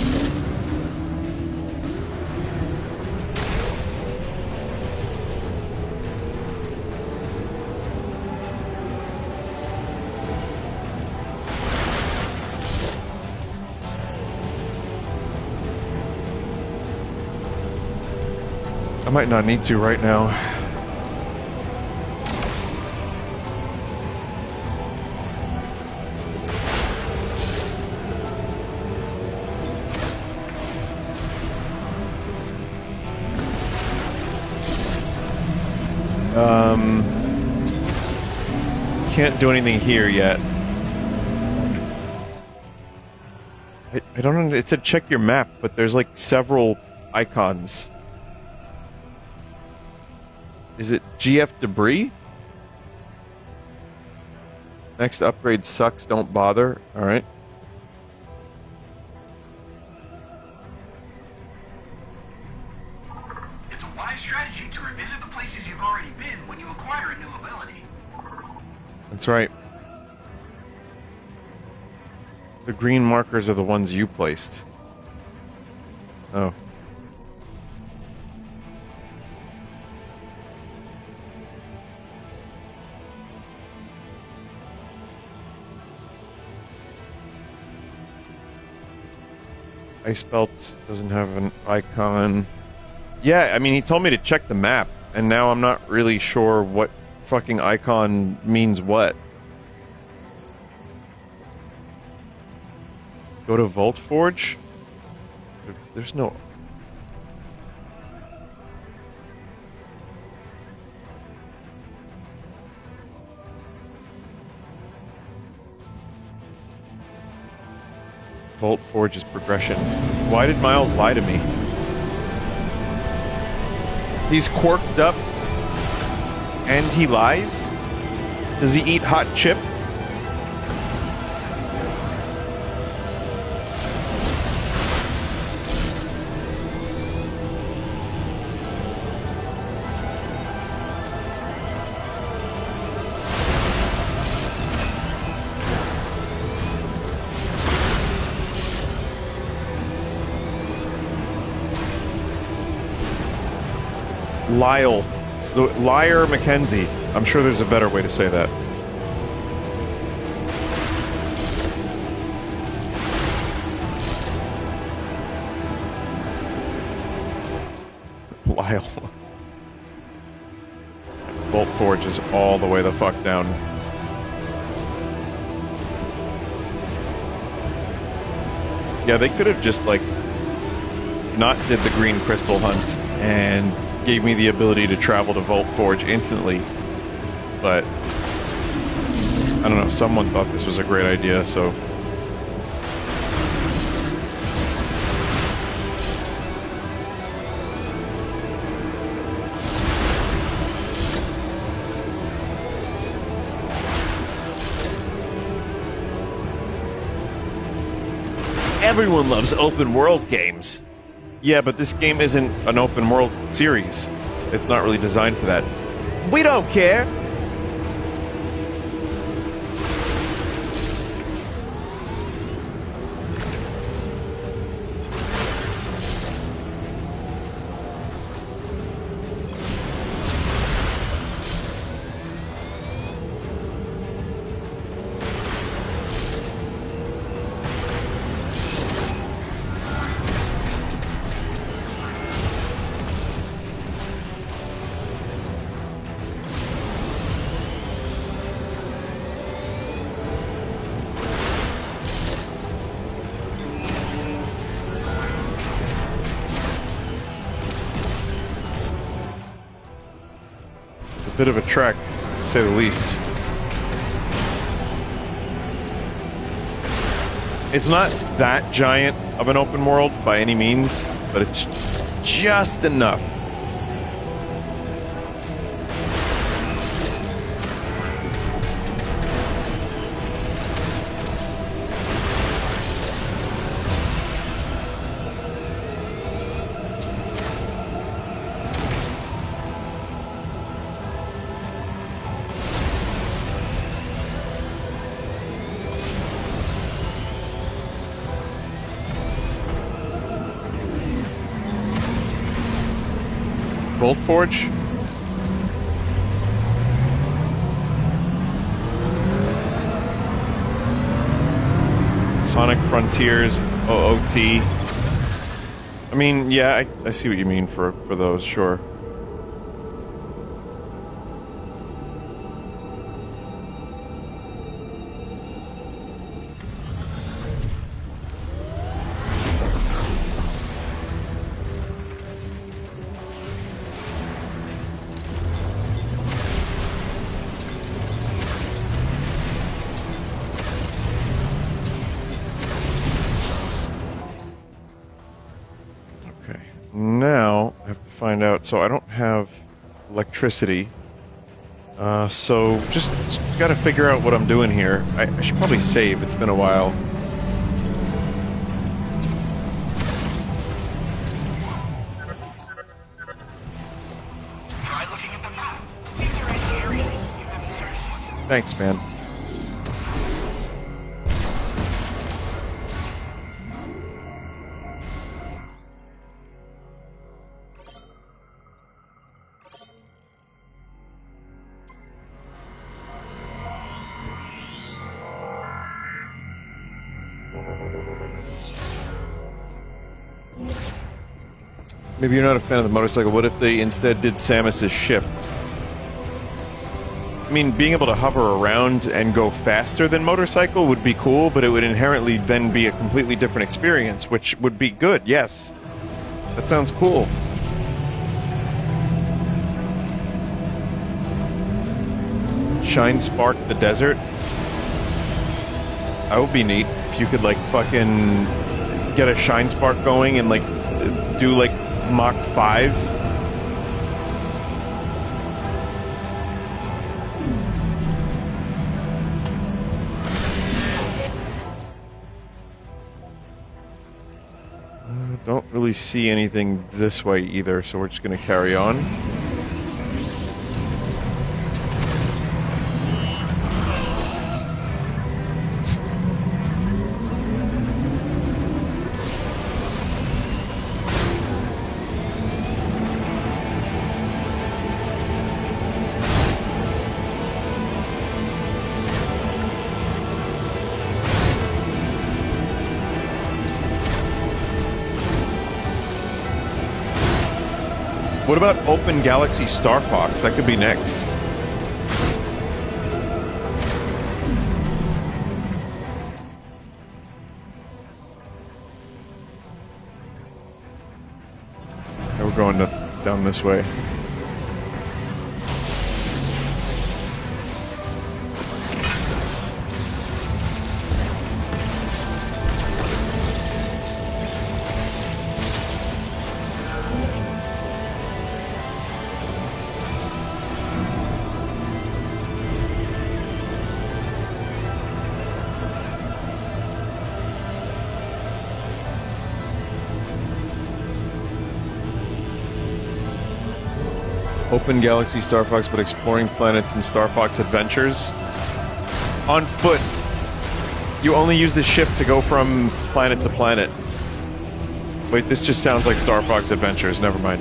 might not need to right now. Can't do anything here yet. I don't know, it said check your map, but there's like several icons. Is it GF debris? Next upgrade sucks, don't bother. Alright. It's a wise strategy to revisit the places you've already been when you acquire a new ability. That's right. The green markers are the ones you placed. Oh. Ice Belt doesn't have an icon. Yeah, I mean, he told me to check the map, and now I'm not really sure what fucking icon means what. Go to Vault Forge? There's no... Vault Forge is progression. Why did Miles lie to me? He's quirked up and he lies? Does he eat hot chip? Lyle. Liar Mackenzie. I'm sure there's a better way to say that. Lyle. Vault Forge is all the way the fuck down. Yeah, they could have just, like, not did the green crystal hunt and gave me the ability to travel to Vault Forge instantly. But I don't know, someone thought this was a great idea, so... Everyone loves open world games. Yeah, but this game isn't an open world series. It's not really designed for that. We don't care! Bit of a trek, to say the least. It's not that giant of an open world by any means, but it's just enough. Vault Forge? Sonic Frontiers, OOT. I mean, yeah, I see what you mean for those, sure. Now, I have to find out. So I don't have electricity. So just gotta figure out what I'm doing here. I should probably save. It's been a while. Try looking at the map. See if there are any areas you haven't searched. Thanks, man. Maybe you're not a fan of the motorcycle. What if they instead did Samus's ship? I mean, being able to hover around and go faster than motorcycle would be cool, but it would inherently then be a completely different experience, which would be good, yes. That sounds cool. Shine Spark the Desert? That would be neat if you could, like, fucking get a Shine Spark going and, like, do, like, Mach 5. Don't really see anything this way either, so we're just gonna carry on. What about Open Galaxy Star Fox? That could be next. Okay, we're going down this way. Open Galaxy Star Fox, but exploring planets in Star Fox Adventures. On foot. You only use the ship to go from planet to planet. Wait, this just sounds like Star Fox Adventures. Never mind.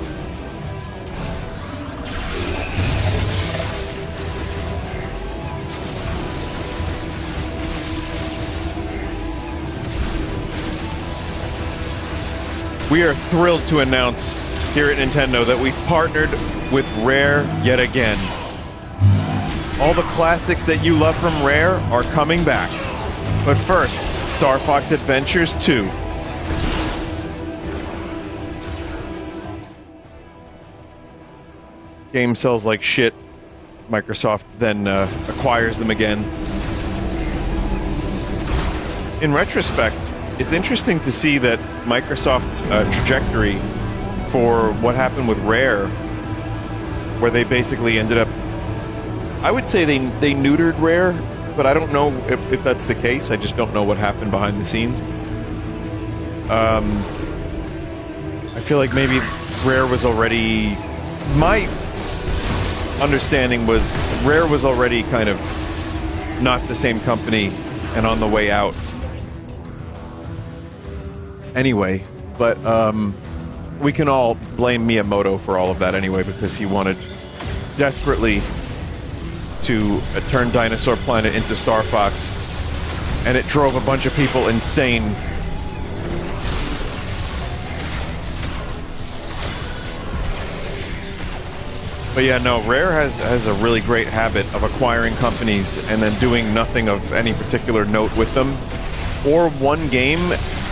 We are thrilled to announce here at Nintendo that we've partnered with Rare yet again. All the classics that you love from Rare are coming back. But first, Star Fox Adventures 2. Game sells like shit. Microsoft then acquires them again. In retrospect, it's interesting to see that Microsoft's trajectory for what happened with Rare, where they basically ended up, I would say they neutered Rare, but I don't know if that's the case. I just don't know what happened behind the scenes. I feel like maybe Rare was already, my understanding was Rare was already kind of not the same company and on the way out. Anyway, but we can all blame Miyamoto for all of that anyway, because he wanted desperately to turn Dinosaur Planet into Star Fox, and it drove a bunch of people insane. But yeah, no, Rare has a really great habit of acquiring companies and then doing nothing of any particular note with them, or one game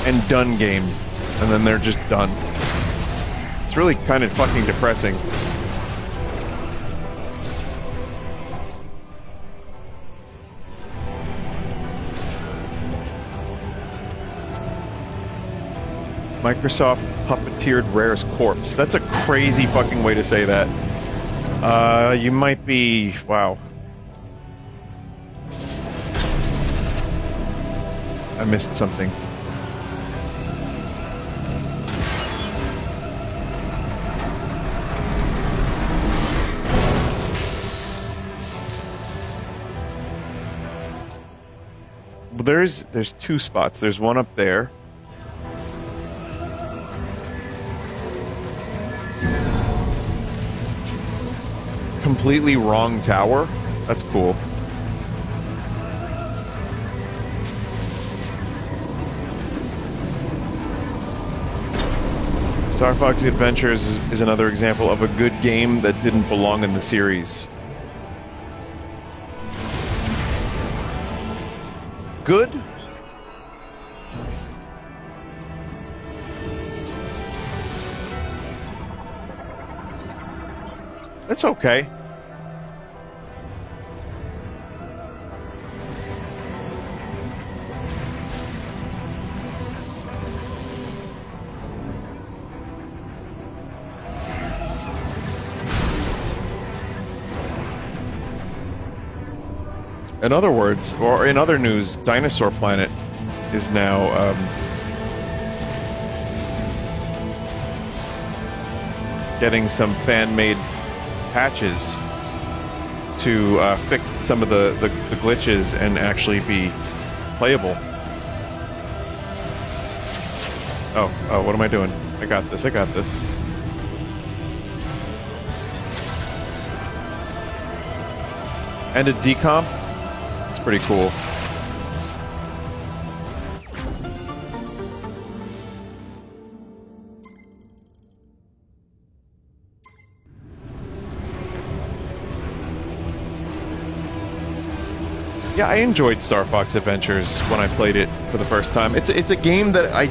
and done game, and then they're just done. It's really kind of fucking depressing. Microsoft puppeteered Rare's corpse. That's a crazy fucking way to say that. You might be... Wow. I missed something. Well, there's two spots. There's one up there. Completely wrong tower. That's cool. Star Fox Adventures is another example of a good game that didn't belong in the series. Good? It's okay. In other words, or in other news, Dinosaur Planet is now getting some fan-made patches to fix some of the glitches and actually be playable. Oh, what am I doing? I got this. And a decomp? It's pretty cool. Yeah, I enjoyed Star Fox Adventures when I played it for the first time. It's a game that I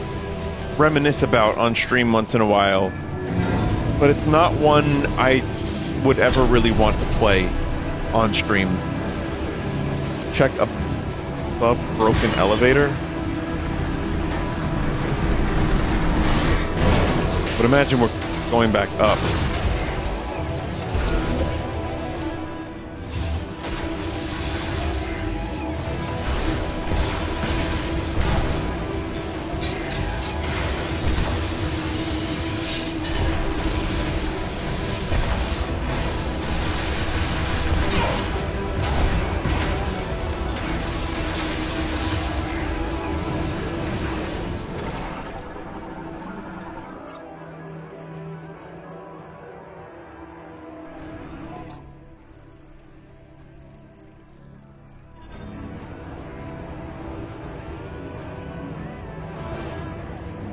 reminisce about on stream once in a while, but it's not one I would ever really want to play on stream. Check above broken elevator. But imagine we're going back up.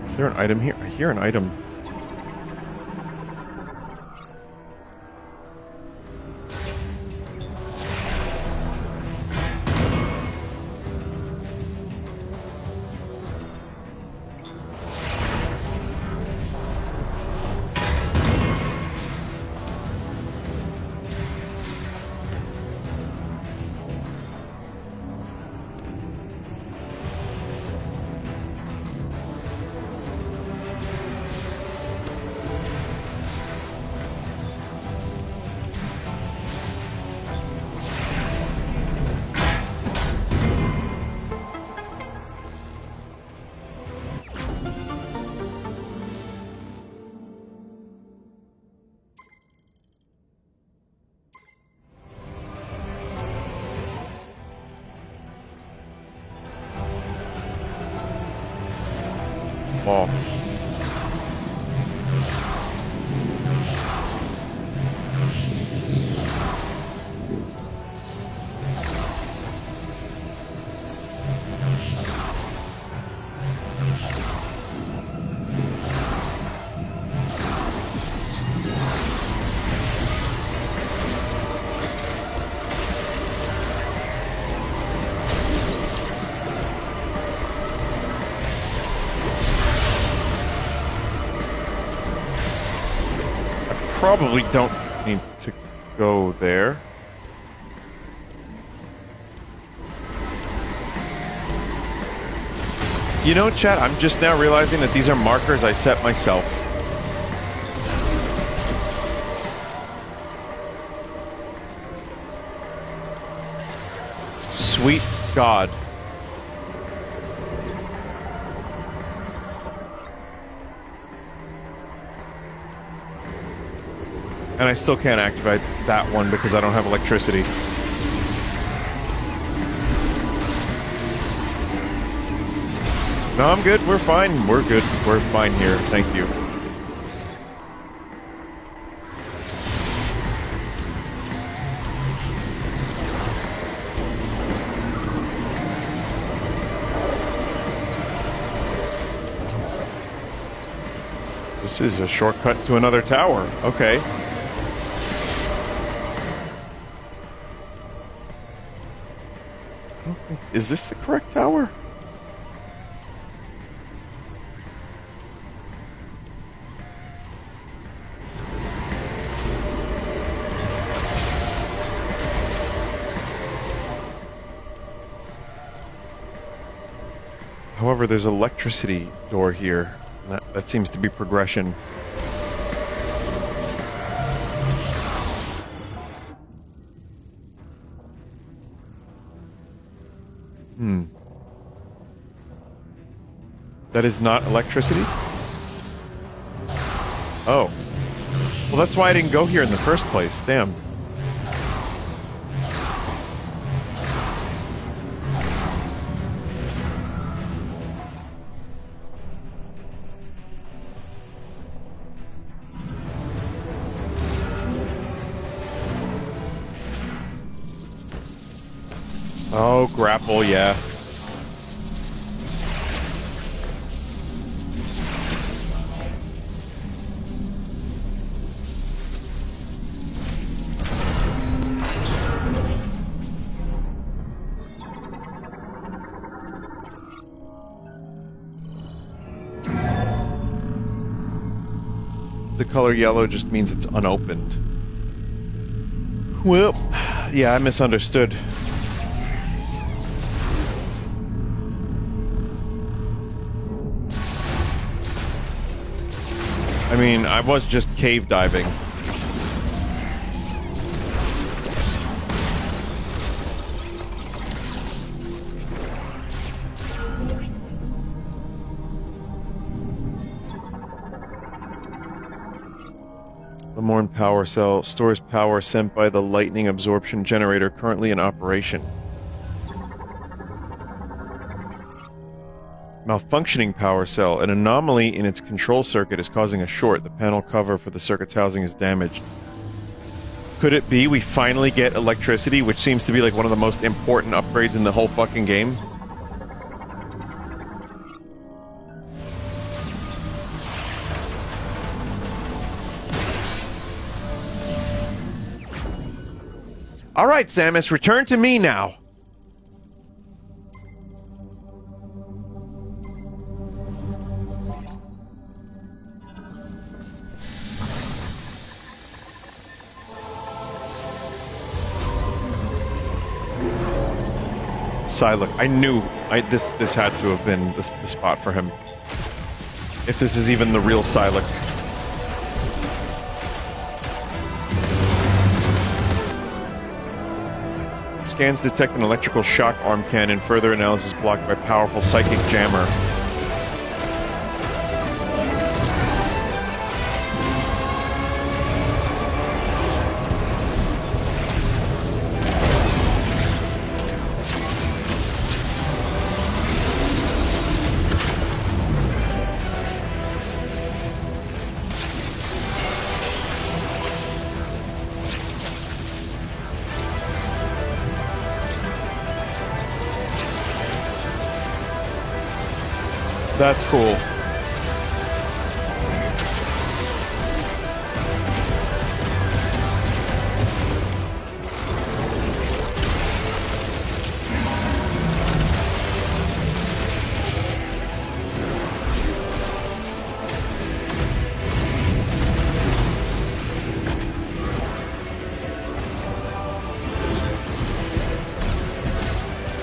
Is there an item here? I hear an item. Oh. Probably don't need to go there. You know, chat, I'm just now realizing that these are markers I set myself. Sweet God. And I still can't activate that one because I don't have electricity. No, I'm good. We're fine. We're good. We're fine here. Thank you. This is a shortcut to another tower. Okay. Is this the correct tower? However, there's an electricity door here. That seems to be progression. That is not electricity? Oh. Well, that's why I didn't go here in the first place. Damn. Oh, grapple, yeah. The color yellow just means it's unopened. Well, yeah, I misunderstood. I mean, I was just cave diving. The Morn power cell stores power sent by the lightning absorption generator currently in operation. Malfunctioning power cell. An anomaly in its control circuit is causing a short. The panel cover for the circuit's housing is damaged. Could it be we finally get electricity, which seems to be like one of the most important upgrades in the whole fucking game? Alright, Samus, return to me now. Psylocke. I knew this had to have been the spot for him. If this is even the real Psylocke. Scans detect an electrical shock arm cannon. Further analysis blocked by powerful psychic jammer. That's cool.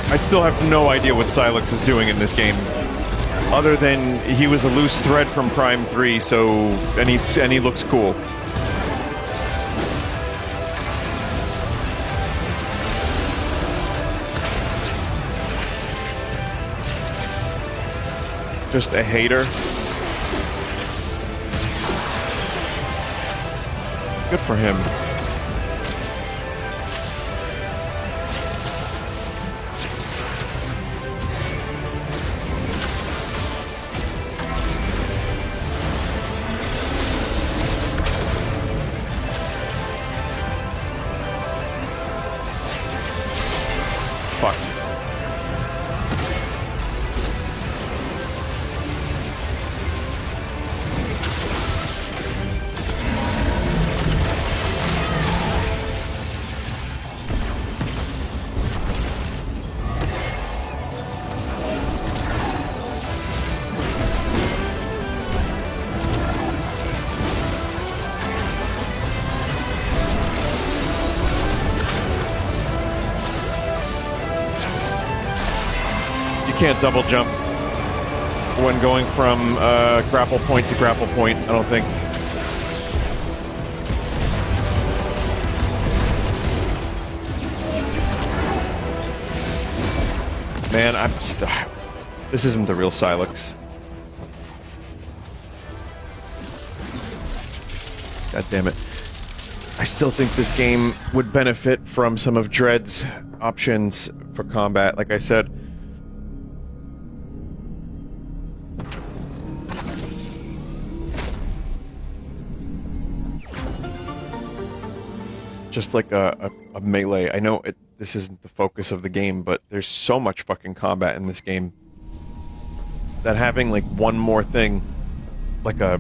I still have no idea what Psylocke is doing in this game. Other than he was a loose thread from Prime 3, so and he looks cool. Just a hater. Good for him. Fuck. You can't double jump when going from grapple point to grapple point, I don't think. Man, this isn't the real Silex. God damn it. I still think this game would benefit from some of Dread's options for combat, like I said. Just like a melee. I know this isn't the focus of the game, but there's so much fucking combat in this game that having like one more thing, like a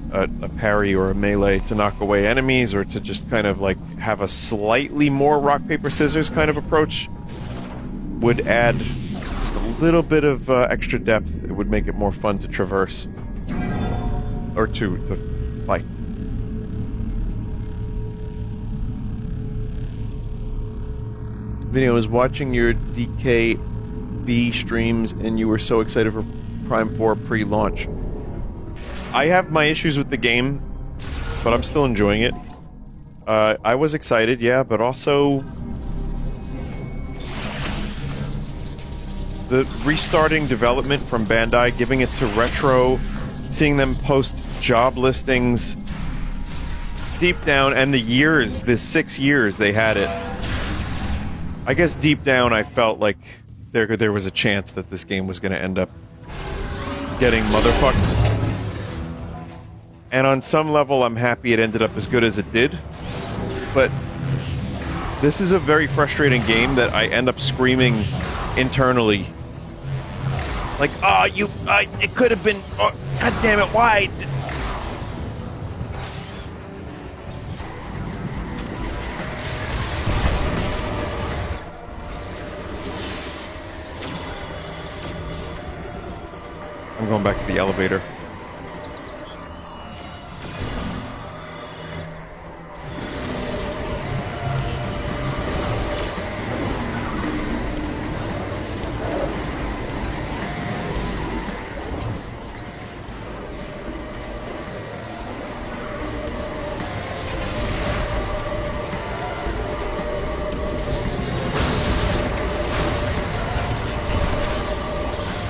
parry or a melee to knock away enemies, or to just kind of like have a slightly more rock, paper, scissors kind of approach, would add just a little bit of extra depth. It would make it more fun to traverse. Or to fight. Vinny, I was watching your DKB streams and you were so excited for Prime 4 pre-launch. I have my issues with the game, but I'm still enjoying it. I was excited, yeah, but also the restarting development from Bandai, giving it to Retro, seeing them post job listings deep down, and the 6 years they had it. I guess deep down I felt like there was a chance that this game was going to end up getting motherfucked. And on some level I'm happy it ended up as good as it did. But this is a very frustrating game that I end up screaming internally. Like, oh, it could have been, oh, god damn it, why? I'm going back to the elevator.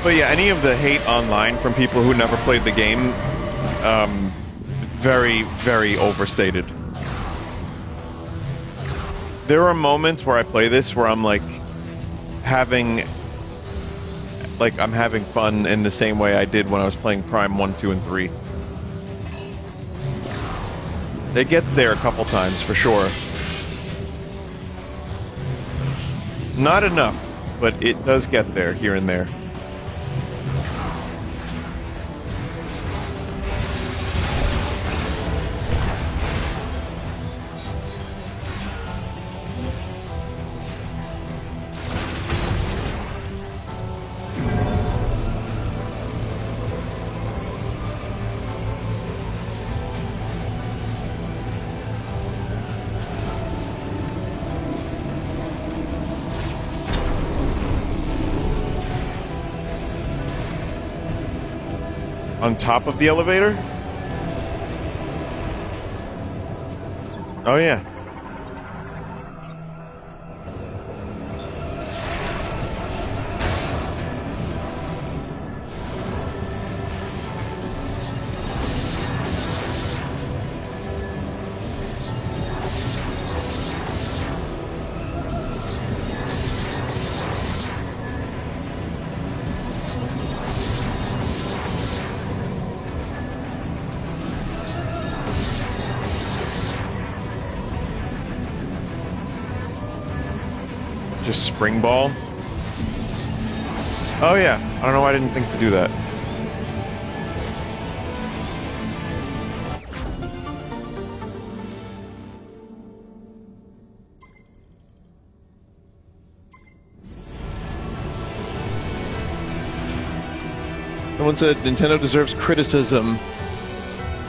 But yeah, any of the hate online from people who never played the game, very, very overstated. There are moments where I play this where I'm like I'm having fun in the same way I did when I was playing Prime 1, 2, and 3. It gets there a couple times, for sure. Not enough, but it does get there, here and there. On top of the elevator? Oh yeah. Just spring ball? Oh yeah, I don't know why I didn't think to do that. Someone said Nintendo deserves criticism,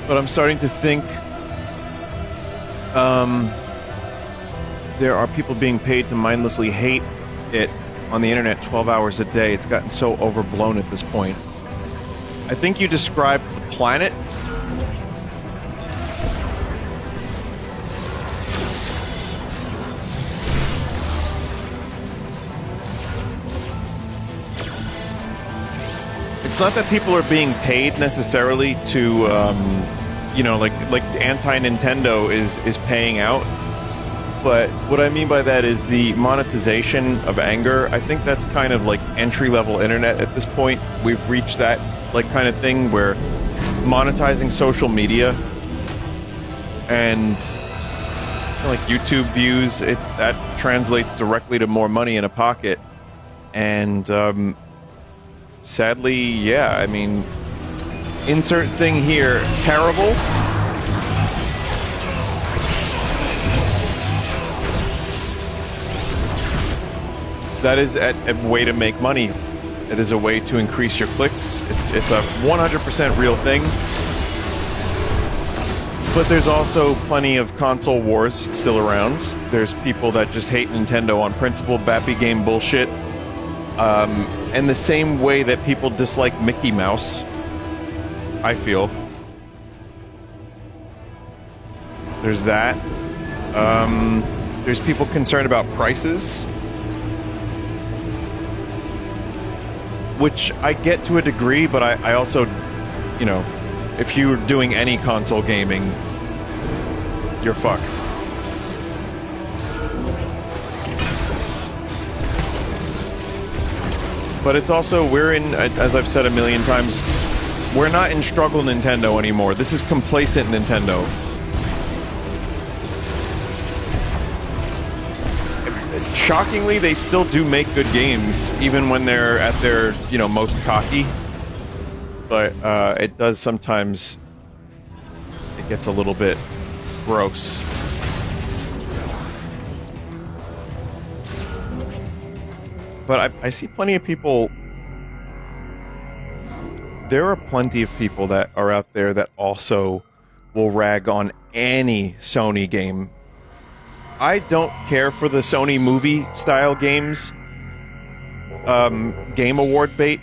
but I'm starting to think there are people being paid to mindlessly hate it on the internet 12 hours a day. It's gotten so overblown at this point. I think you described the planet. It's not that people are being paid necessarily to, you know, like anti-Nintendo is paying out. But what I mean by that is the monetization of anger. I think that's kind of like entry-level internet at this point. We've reached that like kind of thing where monetizing social media and like YouTube views, that translates directly to more money in a pocket. And sadly, yeah, I mean, insert thing here, terrible. That is a way to make money. It is a way to increase your clicks. It's a 100% real thing. But there's also plenty of console wars still around. There's people that just hate Nintendo on principle, bappy game bullshit. And the same way that people dislike Mickey Mouse, I feel. There's that. There's people concerned about prices, which I get to a degree, but I also, you know, if you're doing any console gaming, you're fucked. But it's also, we're in, as I've said a million times, we're not in struggle Nintendo anymore. This is complacent Nintendo. Shockingly, they still do make good games, even when they're at their, you know, most cocky. But it does sometimes, it gets a little bit gross. But I see plenty of people, there are plenty of people that are out there that also will rag on any Sony game. I don't care for the Sony movie style games, Game Award bait,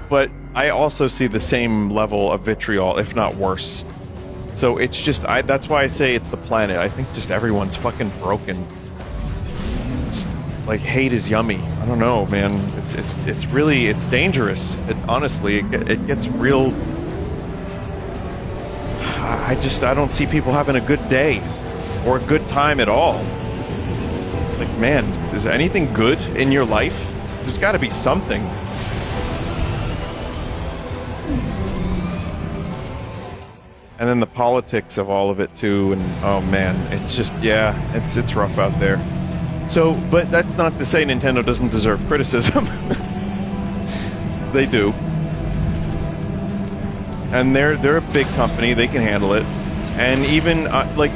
but I also see the same level of vitriol, if not worse. So it's just, that's why I say it's the planet. I think just everyone's fucking broken. Just, like, hate is yummy. I don't know, man. It's really, it's dangerous. Honestly, it gets real. I don't see people having a good day or a good time at all. It's like, man, is there anything good in your life? There's got to be something. And then the politics of all of it too, and oh man, it's just, yeah, it's rough out there. So, but that's not to say Nintendo doesn't deserve criticism. They do. And they're a big company, they can handle it. And even, like,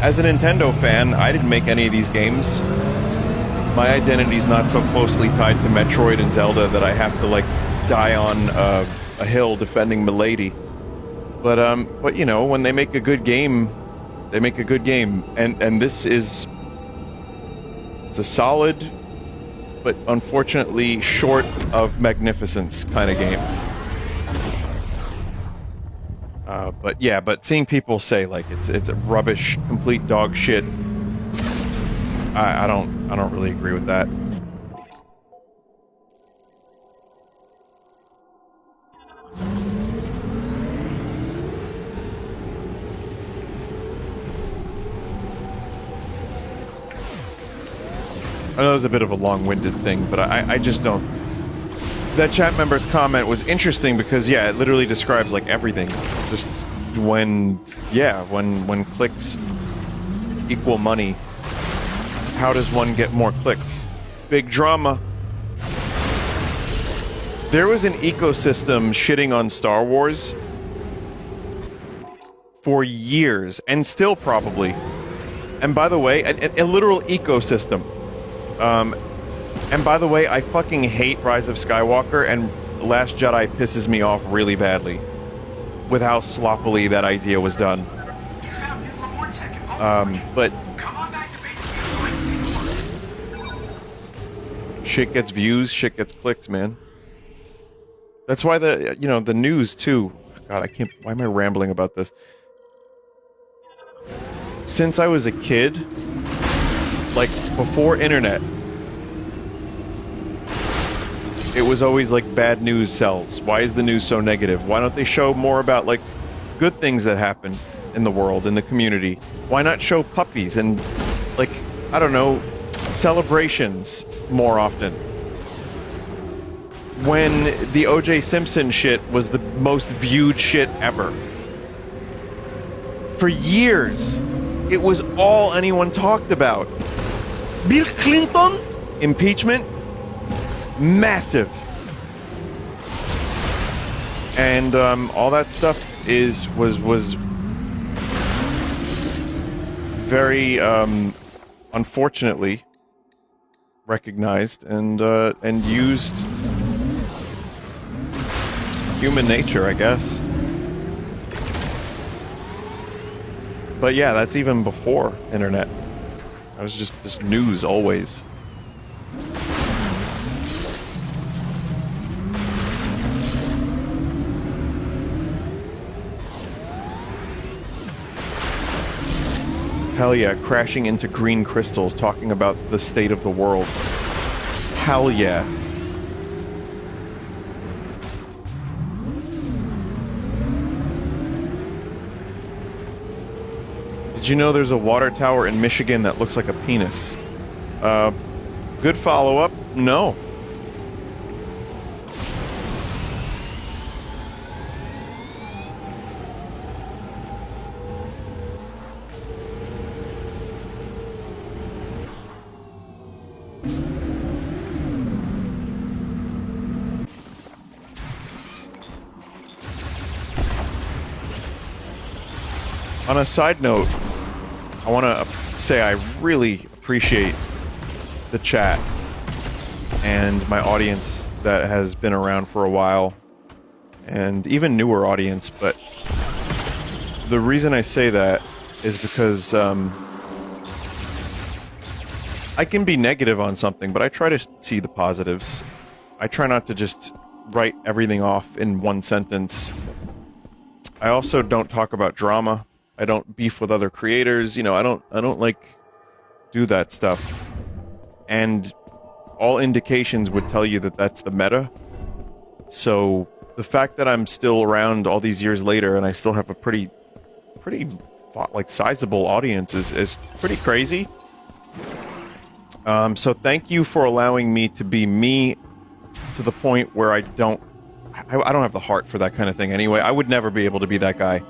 as a Nintendo fan, I didn't make any of these games. My identity's not so closely tied to Metroid and Zelda that I have to, like, die on a hill defending Milady. But you know, when they make a good game, they make a good game. And this is, it's a solid but unfortunately short of magnificence kind of game. But yeah, but seeing people say like it's rubbish, complete dog shit, I don't really agree with that. I know it was a bit of a long-winded thing, but I just don't... That chat member's comment was interesting because, yeah, it literally describes, like, everything. Just when clicks equal money, how does one get more clicks? Big drama. There was an ecosystem shitting on Star Wars for years, and still probably. And by the way, a literal ecosystem. And by the way, I fucking hate Rise of Skywalker, and Last Jedi pisses me off really badly with how sloppily that idea was done. But shit gets views, shit gets clicks, man. That's why the news too. God, I can't. Why am I rambling about this? Since I was a kid, like before internet, it was always like bad news sells. Why is the news so negative? Why don't they show more about like good things that happen in the world, in the community? Why not show puppies and like, I don't know, celebrations more often? When the O.J. Simpson shit was the most viewed shit ever. For years, it was all anyone talked about. Bill Clinton? Impeachment? Massive. And all that stuff was very unfortunately recognized and used. It's human nature, I guess. But yeah, that's even before internet. I was just news always. Hell yeah, crashing into green crystals, talking about the state of the world. Hell yeah. Did you know there's a water tower in Michigan that looks like a penis? Good follow-up? No. On a side note, I want to say I really appreciate the chat and my audience that has been around for a while, and even newer audience, but the reason I say that is because I can be negative on something, but I try to see the positives. I try not to just write everything off in one sentence. I also don't talk about drama. I don't beef with other creators, you know, I don't like do that stuff. And all indications would tell you that that's the meta. So the fact that I'm still around all these years later and I still have a pretty like sizable audience is pretty crazy. So thank you for allowing me to be me to the point where I don't have the heart for that kind of thing anyway. I would never be able to be that guy.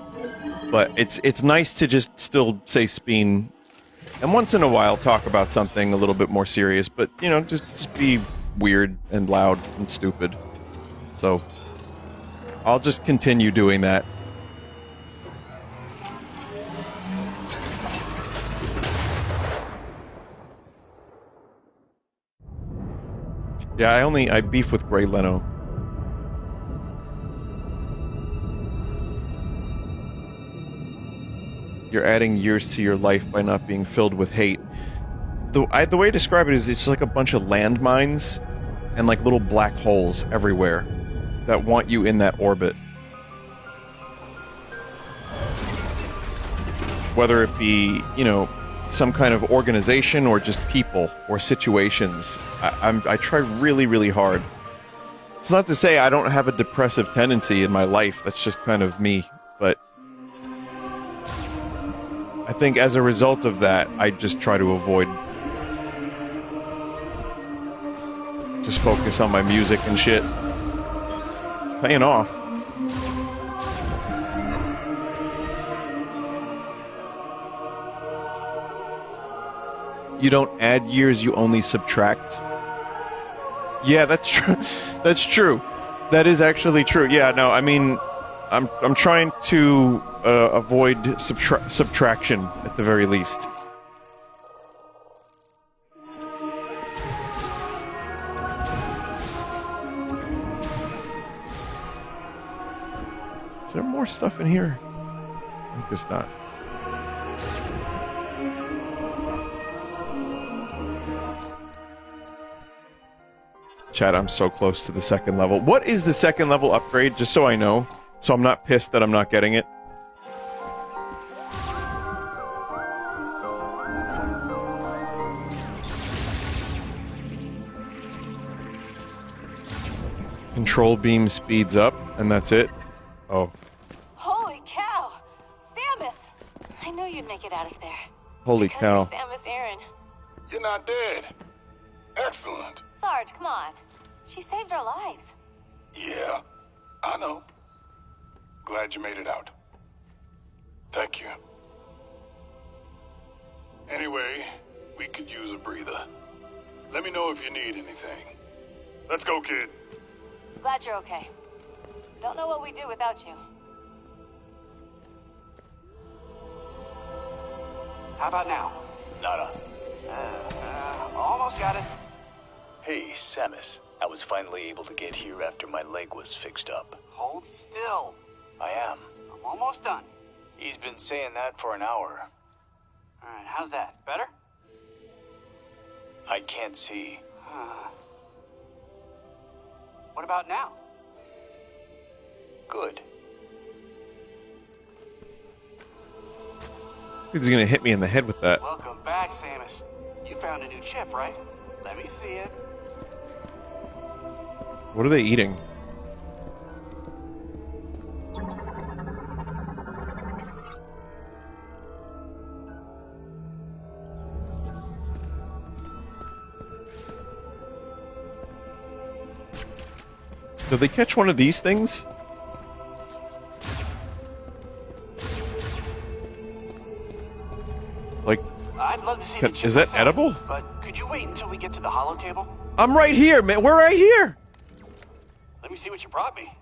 But it's nice to just still say speen, and once in a while talk about something a little bit more serious, but, you know, just be weird and loud and stupid. So, I'll just continue doing that. Yeah, I beef with Gray Leno. You're adding years to your life by not being filled with hate. the way to describe it is it's just like a bunch of landmines and like little black holes everywhere that want you in that orbit. Whether it be, you know, some kind of organization or just people or situations. I try really, really hard. It's not to say I don't have a depressive tendency in my life, that's just kind of me, but I think as a result of that, I just try to avoid. Just focus on my music and shit. Paying off. You don't add years, you only subtract. Yeah, that's true. That's true. That is actually true. Yeah, no, I mean, I'm trying to avoid subtraction at the very least. Is there more stuff in here? I think there's not. Chat, I'm so close to the second level. What is the second level upgrade? Just so I know. So I'm not pissed that I'm not getting it. Control beam speeds up, and that's it. Oh. Holy cow! Samus! I knew you'd make it out of there. Holy cow. Because you're Samus Aran. You're not dead. Excellent. Sarge, come on. She saved our lives. Yeah, I know. Glad you made it out. Thank you. Anyway, we could use a breather. Let me know if you need anything. Let's go, kid. Glad you're okay. Don't know what we'd do without you. How about now? Nada. Almost got it. Hey, Samus. I was finally able to get here after my leg was fixed up. Hold still. I am. I'm almost done. He's been saying that for an hour. Alright, how's that? Better? I can't see. What about now? Good. He's gonna hit me in the head with that. Welcome back, Samus. You found a new chip, right? Let me see it. What are they eating? Did they catch one of these things? Like, I'd love to see the chip is that myself, edible? But could you wait until we get to the holo table? I'm right here, man. We're right here. Let me see what you brought me.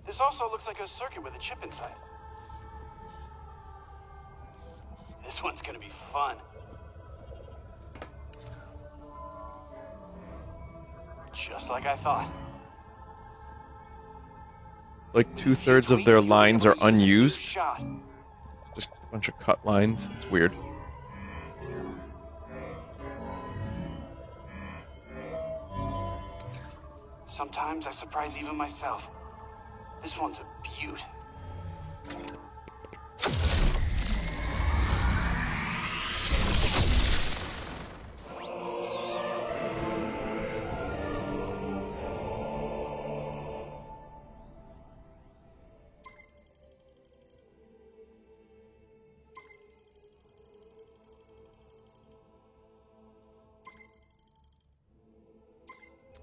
This also looks like a circuit with a chip inside. This one's gonna be fun. Just like I thought. Like 2/3 of their lines are unused. Shot. Just a bunch of cut lines. It's weird. Sometimes I surprise even myself. This one's a beaut.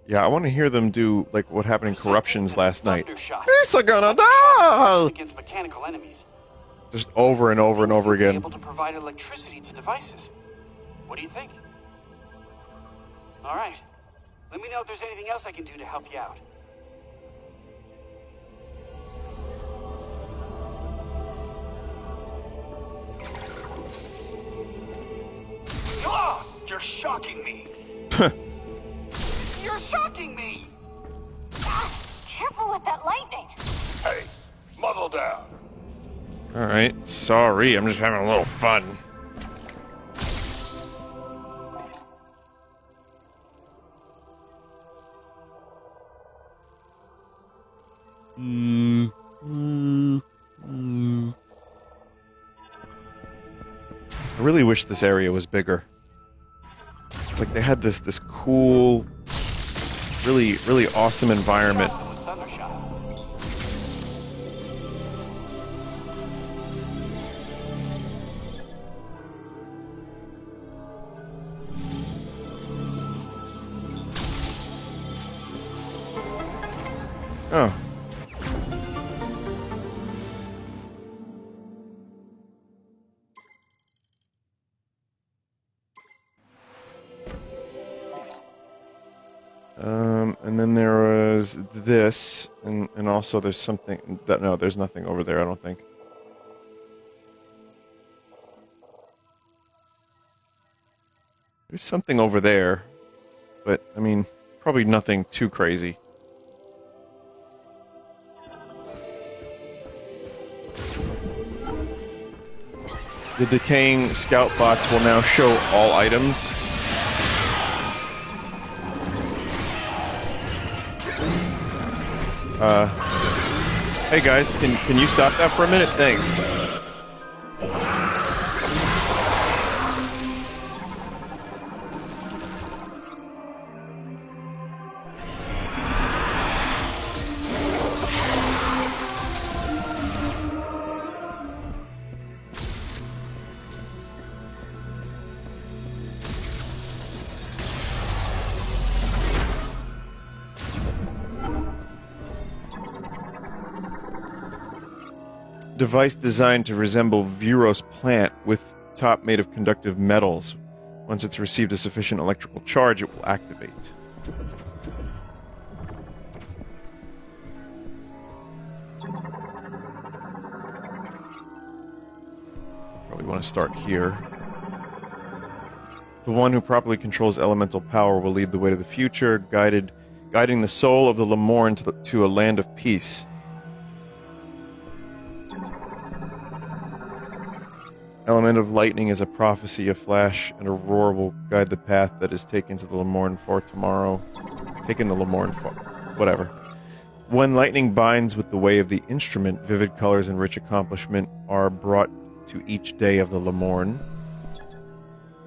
Yeah, I want to hear them do like what happened in Corruptions last night. Thundershot. It's gonna die! Against mechanical enemies. Just over and over and over Be again. able to provide electricity to devices. What do you think? All right. Let me know if there's anything else I can do to help you out. Ah! You're shocking me! You're shocking me! Careful with that lightning. Hey, muzzle down. Alright, sorry, I'm just having a little fun. I really wish this area was bigger. It's like they had this cool, really awesome environment. Oh. And then there was this, and also there's something that, no, there's nothing over there, I don't think. There's something over there, but, I mean, probably nothing too crazy. The decaying scout bots will now show all items. Hey guys, can you stop that for a minute? Thanks. Device designed to resemble Viros plant with top made of conductive metals. Once it's received a sufficient electrical charge, it will activate. Probably want to start here. The one who properly controls elemental power will lead the way to the future, guiding the soul of the Lemorn to a land of peace. Element of lightning is a prophecy, a flash, and a roar will guide the path that is taken to the Lemorn for tomorrow. Taken the Lemorn for... whatever. When lightning binds with the way of the instrument, vivid colors and rich accomplishment are brought to each day of the Lemorn.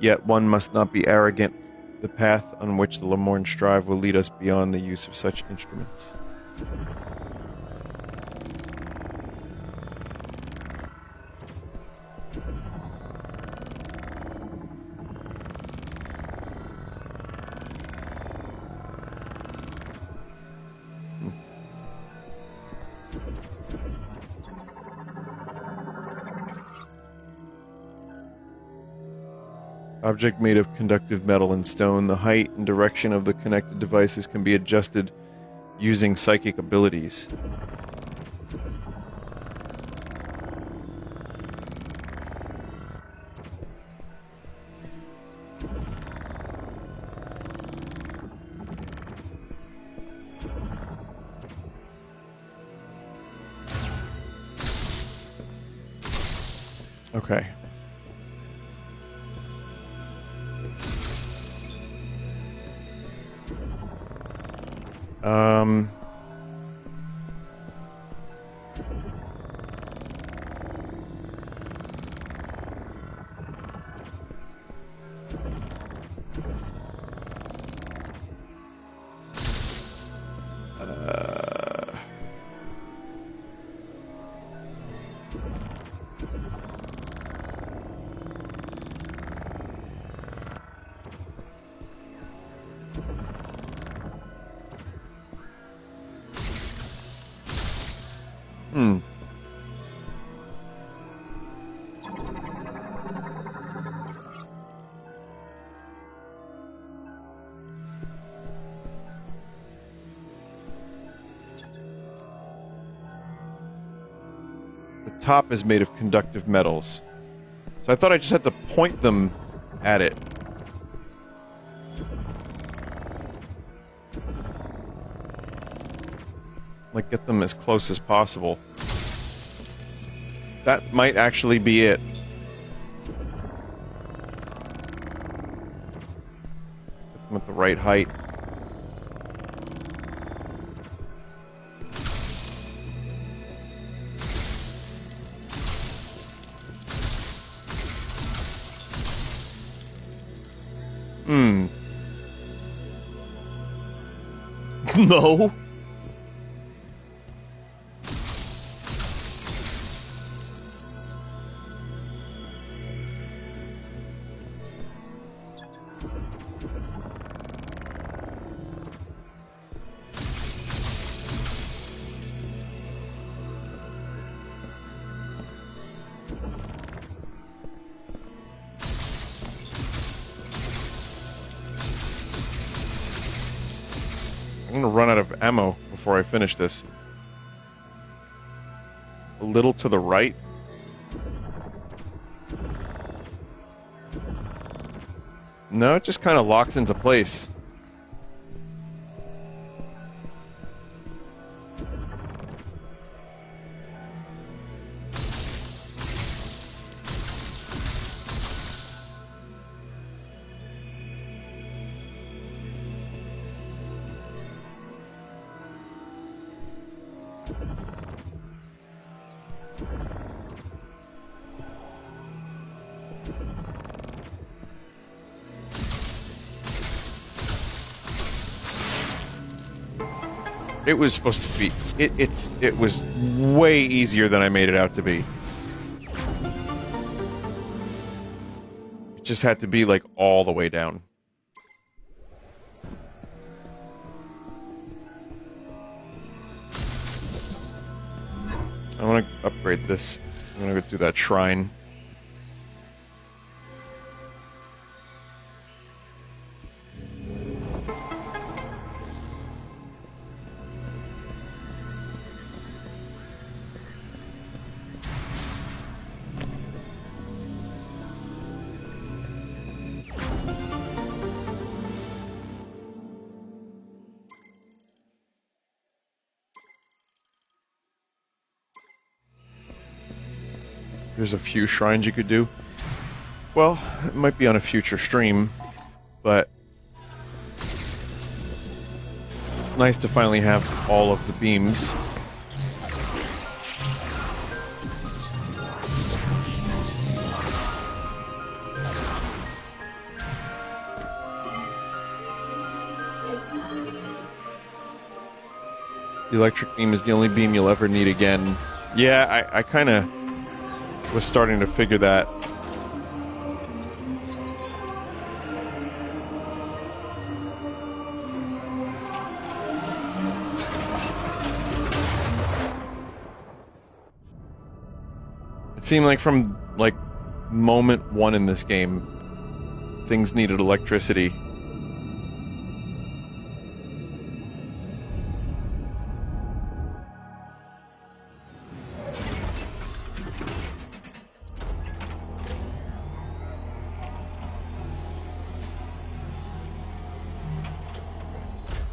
Yet one must not be arrogant. The path on which the Lemorn strive will lead us beyond the use of such instruments. Object made of conductive metal and stone. The height and direction of the connected devices can be adjusted using psychic abilities. Okay. The top is made of conductive metals. So I thought I just had to point them at it. Like, get them as close as possible. That might actually be it. Get them at the right height. No. I'm gonna run out of ammo before I finish this. A little to the right. No, it just kind of locks into place. It was supposed to be. It was way easier than I made it out to be. It just had to be like all the way down. I want to upgrade this. I'm gonna go do that shrine. There's a few shrines you could do. Well, it might be on a future stream, but it's nice to finally have all of the beams. The electric beam is the only beam you'll ever need again. Yeah, I kind of was starting to figure that. It seemed like from, like, moment one in this game, things needed electricity.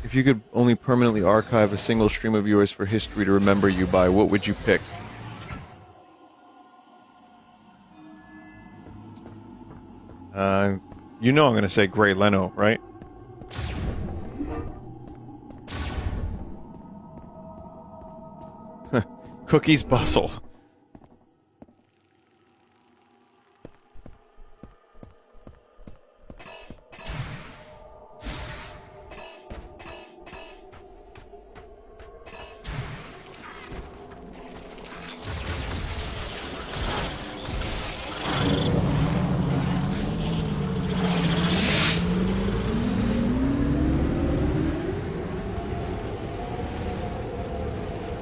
If you could only permanently archive a single stream of yours for history to remember you by, what would you pick? You know I'm gonna say Gray Leno, right? Cookie's Bustle.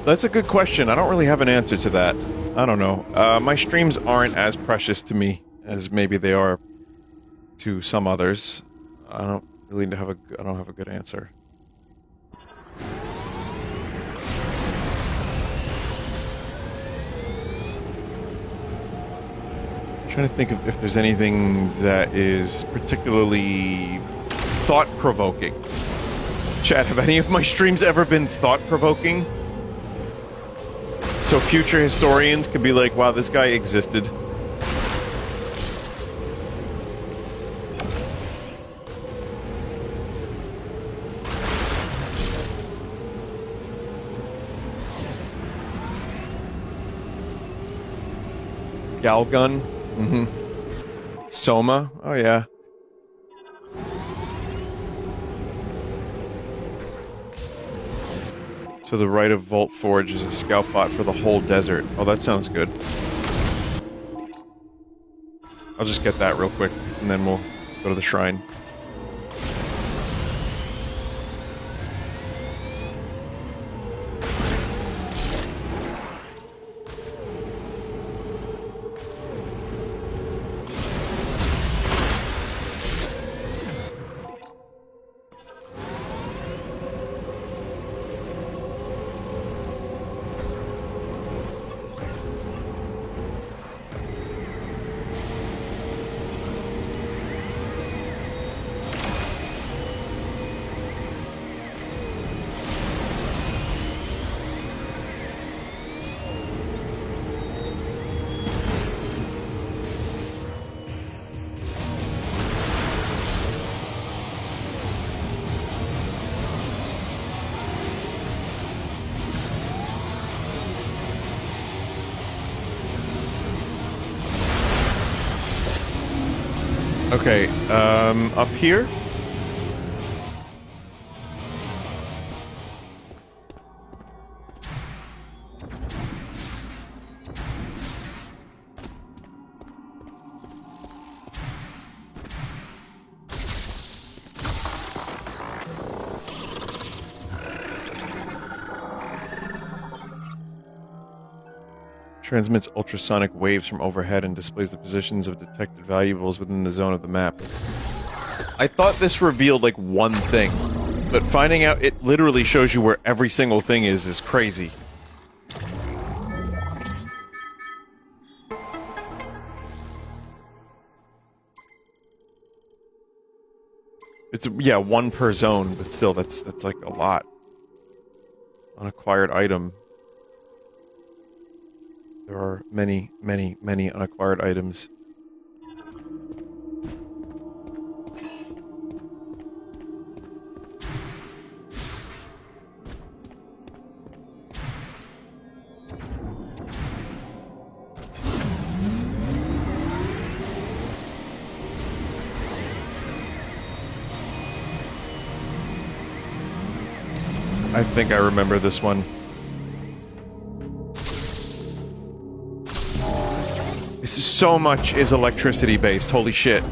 That's a good question. I don't really have an answer to that. I don't know. My streams aren't as precious to me as maybe they are to some others. I don't really have a good answer. I'm trying to think of if there's anything that is particularly thought-provoking. Chat, have any of my streams ever been thought-provoking? So future historians could be like, wow, this guy existed. Galgun? Mm-hmm. Soma? Oh, yeah. To the right of Volt Forge is a scout bot for the whole desert. Oh, that sounds good. I'll just get that real quick, and then we'll go to the shrine. Okay, up here? Transmits ultrasonic waves from overhead and displays the positions of detected valuables within the zone of the map. I thought this revealed, like, one thing, but finding out it literally shows you where every single thing is crazy. It's, yeah, one per zone, but still, that's like a lot. Unacquired item. There are many, many, many unacquired items. I think I remember this one. This is so much is electricity based, holy shit.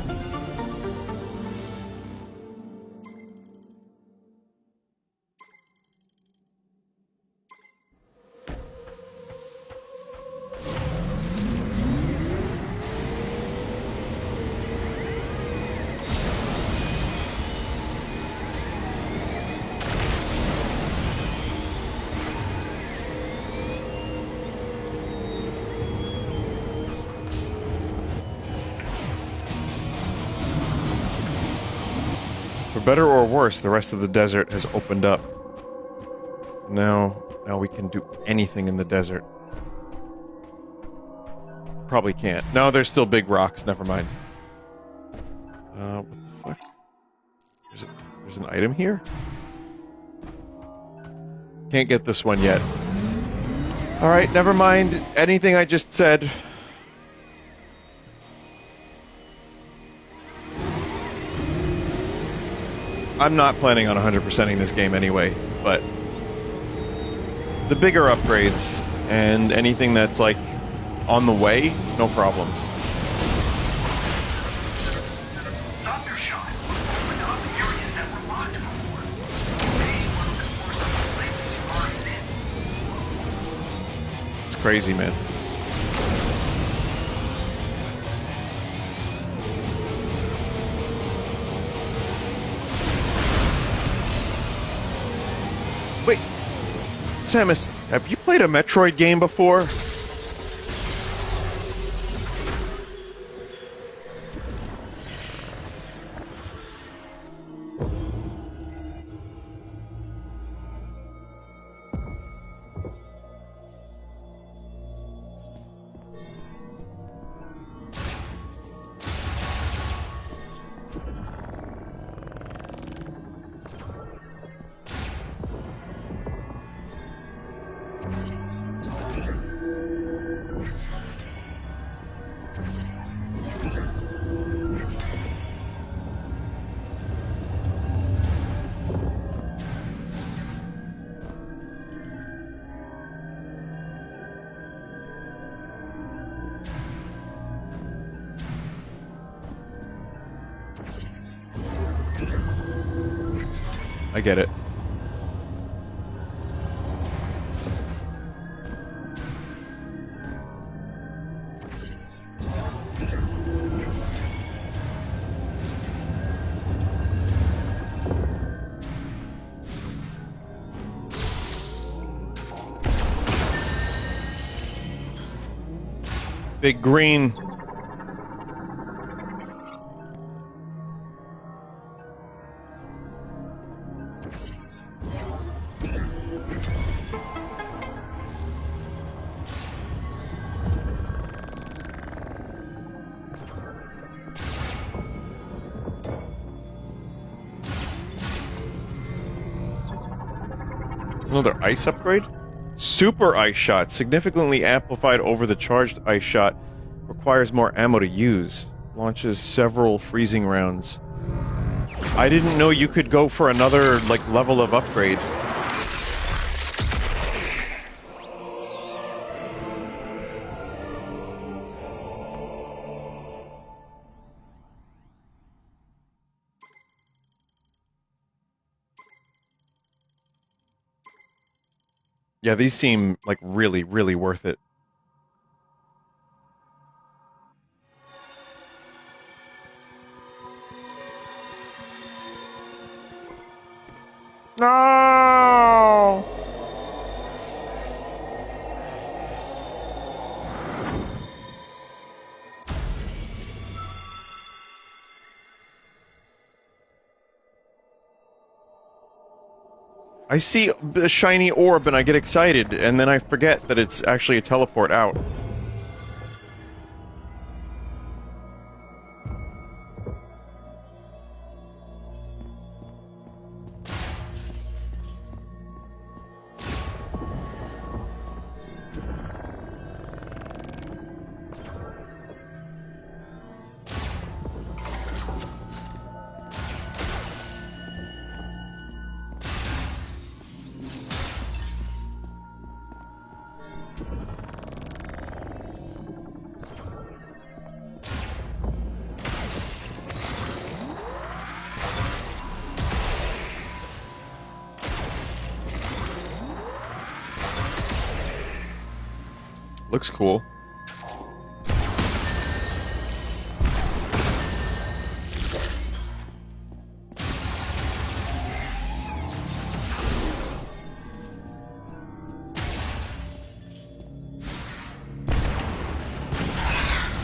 For better or worse, the rest of the desert has opened up. Now we can do anything in the desert. Probably can't. No, there's still big rocks, never mind. What the fuck? There's an item here? Can't get this one yet. Alright, never mind anything I just said. I'm not planning on 100%ing this game anyway, but the bigger upgrades and anything that's like on the way, no problem. Drop your shot. Open up areas that were locked before. Maybe want to explore some places you've already been. It's crazy, man. Wait, Samus, have you played a Metroid game before? I get it. Big green. Another ice upgrade? Super ice shot, significantly amplified over the charged ice shot. Requires more ammo to use. Launches several freezing rounds. I didn't know you could go for another, like, level of upgrade. Yeah, these seem, like, really, really worth it. No! I see a shiny orb and I get excited, and then I forget that it's actually a teleport out. Looks cool.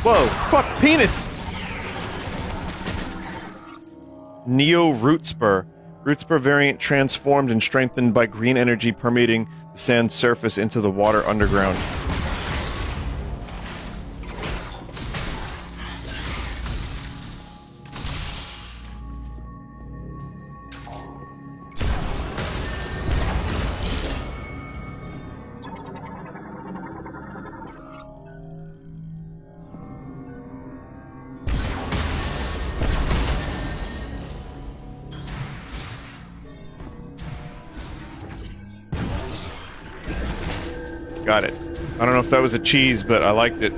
Whoa, fuck, penis! Neo Root Spur. Root Spur variant transformed and strengthened by green energy permeating the sand surface into the water underground. Got it. I don't know if that was a cheese, but I liked it.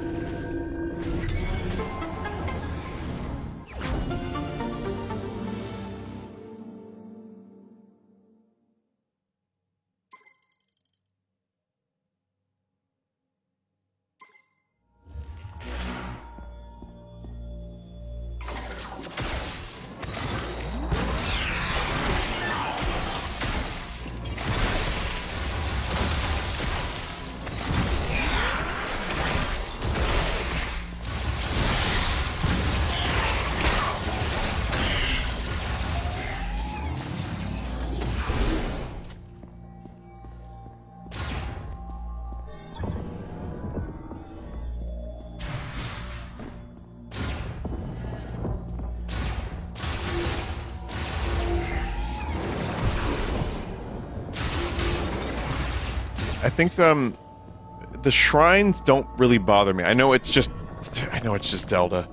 I think, the shrines don't really bother me. I know it's just Zelda.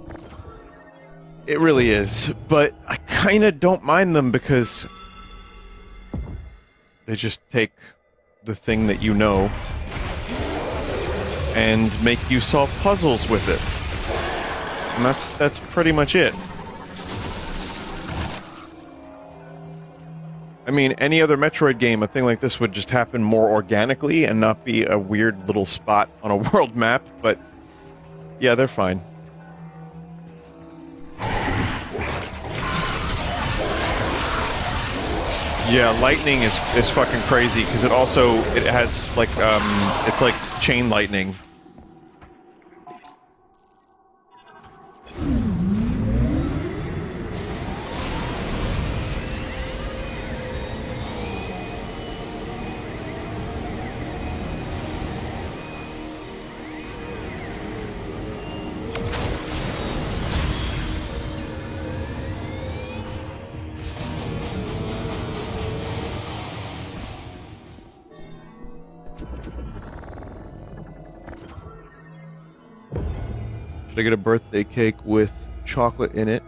It really is, but I kinda don't mind them because they just take the thing that you know and make you solve puzzles with it. And that's pretty much it. I mean, any other Metroid game, a thing like this would just happen more organically and not be a weird little spot on a world map, but yeah, they're fine. Yeah, lightning is fucking crazy because it has like it's like chain lightning. Should I get a birthday cake with chocolate in it?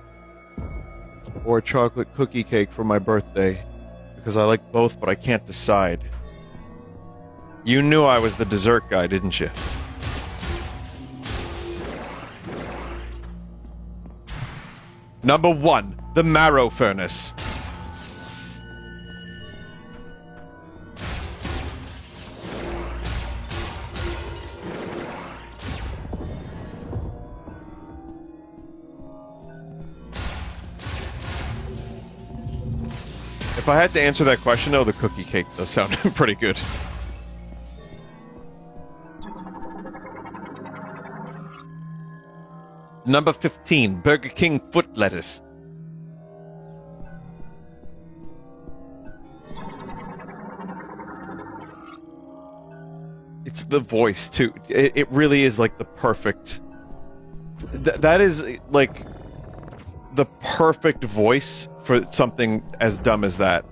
Or a chocolate cookie cake for my birthday? Because I like both, but I can't decide. You knew I was the dessert guy, didn't you? Number 1, the marrow furnace. If I had to answer that question, though, the cookie cake does sound pretty good. Number 15, Burger King foot lettuce. It's the voice, too. It really is, like, the perfect... that is, like... the perfect voice for something as dumb as that.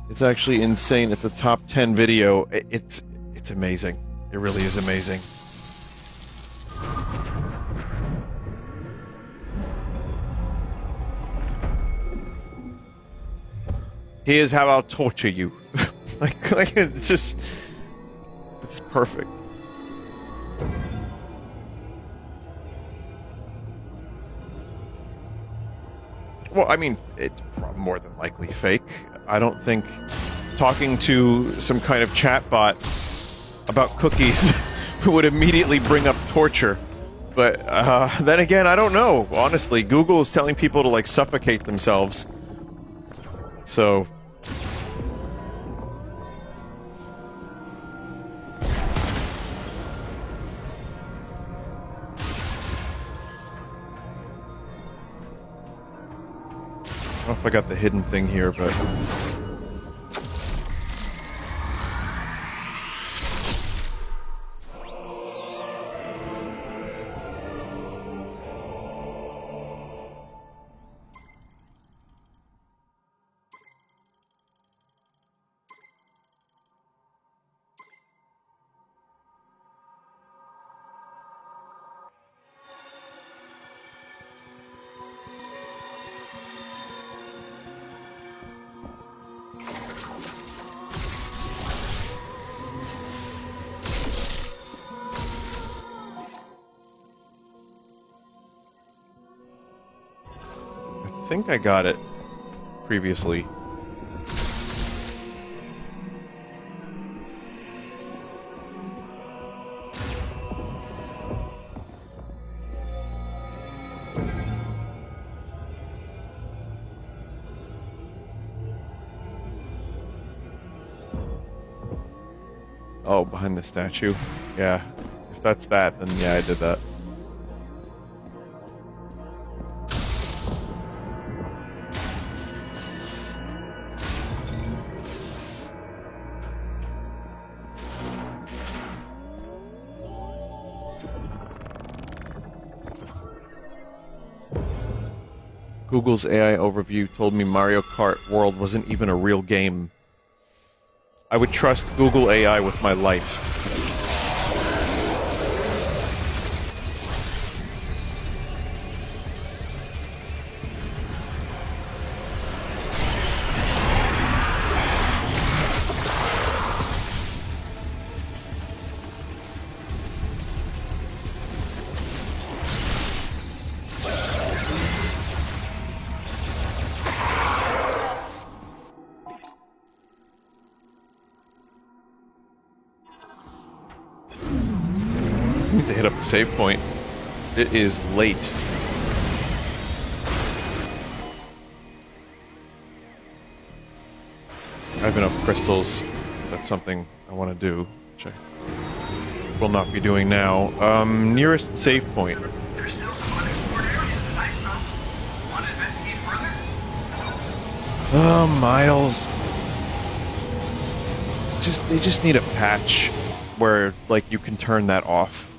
It's actually insane. It's a top 10 video. It's amazing. It really is amazing. Here's how I'll torture you. like it's just... it's perfect. Well, I mean, it's more than likely fake. I don't think talking to some kind of chatbot about cookies would immediately bring up torture. But, then again, I don't know. Honestly, Google is telling people to, like, suffocate themselves. So... I don't know if I got the hidden thing here, but... I think I got it previously. Oh, behind the statue? Yeah. If that's that, then yeah, I did that. Google's AI overview told me Mario Kart World wasn't even a real game. I would trust Google AI with my life. to hit up the save point. It is late. I have enough crystals. That's something I want to do, which I will not be doing now. Nearest save point. There's still some unexplored areas. Nice enough. Want to investigate further? Oh, Miles. They just need a patch where, like, you can turn that off.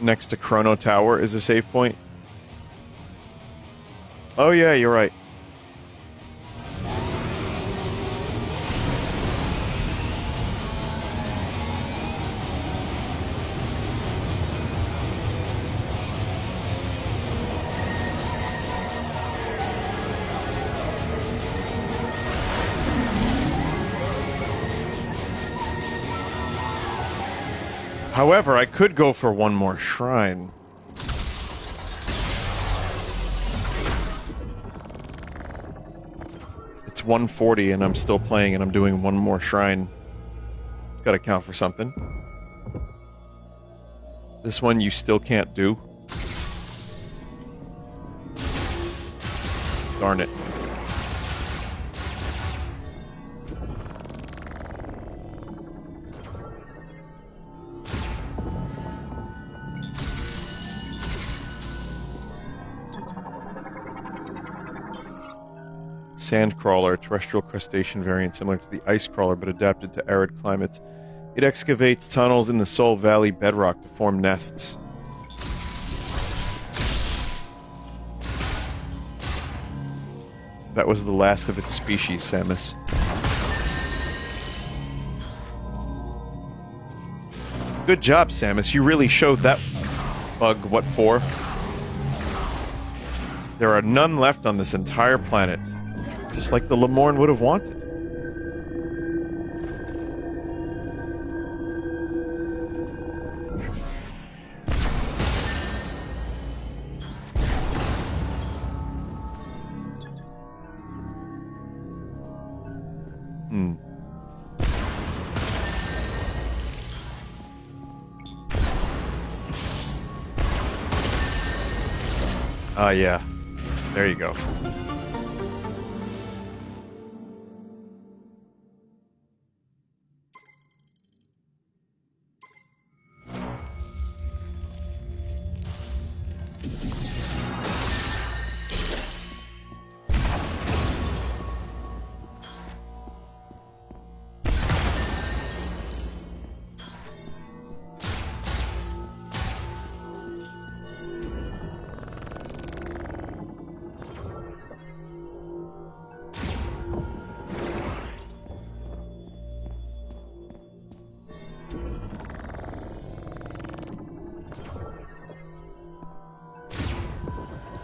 Next to Chrono Tower is a save point. Oh yeah, you're right. However, I could go for one more shrine. It's 1:40 and I'm still playing and I'm doing one more shrine. It's gotta count for something. This one you still can't do. Darn it. Sand crawler, terrestrial crustacean variant similar to the ice crawler but adapted to arid climates. It excavates tunnels in the Soul Valley bedrock to form nests. That was the last of its species, Samus. Good job, Samus. You really showed that bug what for. There are none left on this entire planet. Just like the Lemorne would have wanted. Ah, yeah. There you go.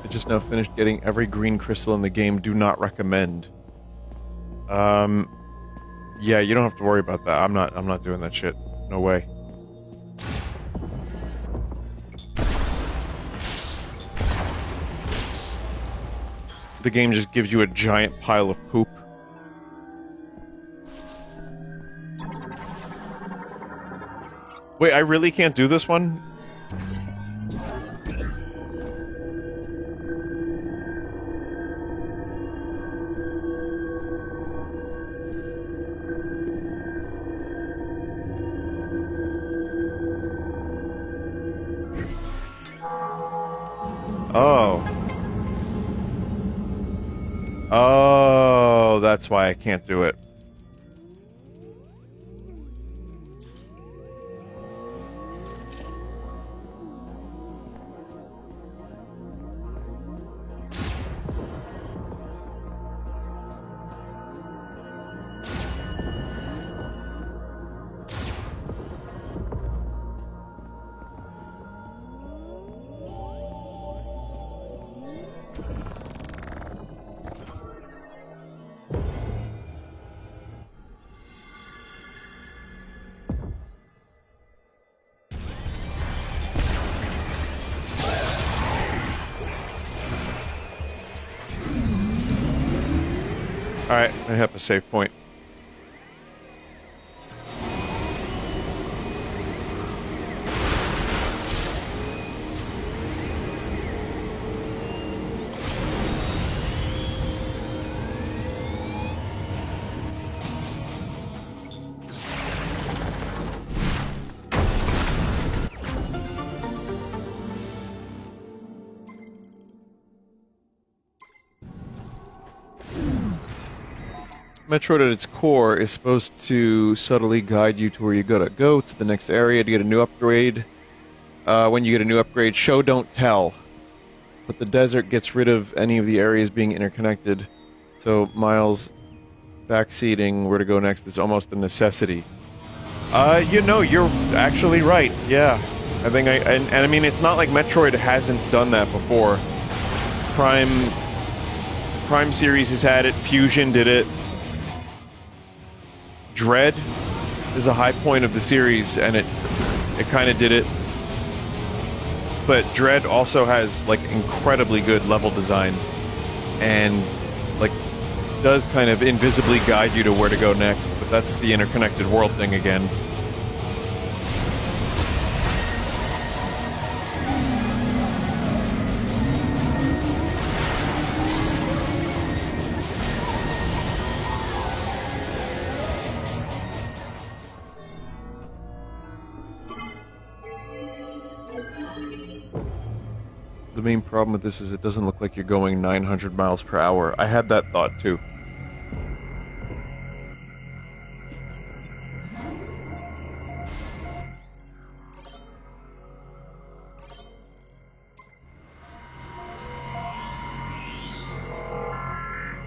Just now finished getting every green crystal in the game. Do not recommend. Yeah, you don't have to worry about that. I'm not doing that shit. No way. The game just gives you a giant pile of poop. Wait, I really can't do this one? Oh. Oh, that's why I can't do it. Alright, I have a save point. Metroid at its core is supposed to subtly guide you to where you gotta go to the next area to get a new upgrade. When you get a new upgrade, show don't tell. But the desert gets rid of any of the areas being interconnected. So Miles backseating where to go next is almost a necessity. You know, you're actually right. Yeah. I think and I mean, it's not like Metroid hasn't done that before. Prime series has had it, Fusion did it. Dread is a high point of the series, and it kind of did it. But Dread also has, like, incredibly good level design, and, like, does kind of invisibly guide you to where to go next, but that's the interconnected world thing again. The main problem with this is it doesn't look like you're going 900 miles per hour. I had that thought too.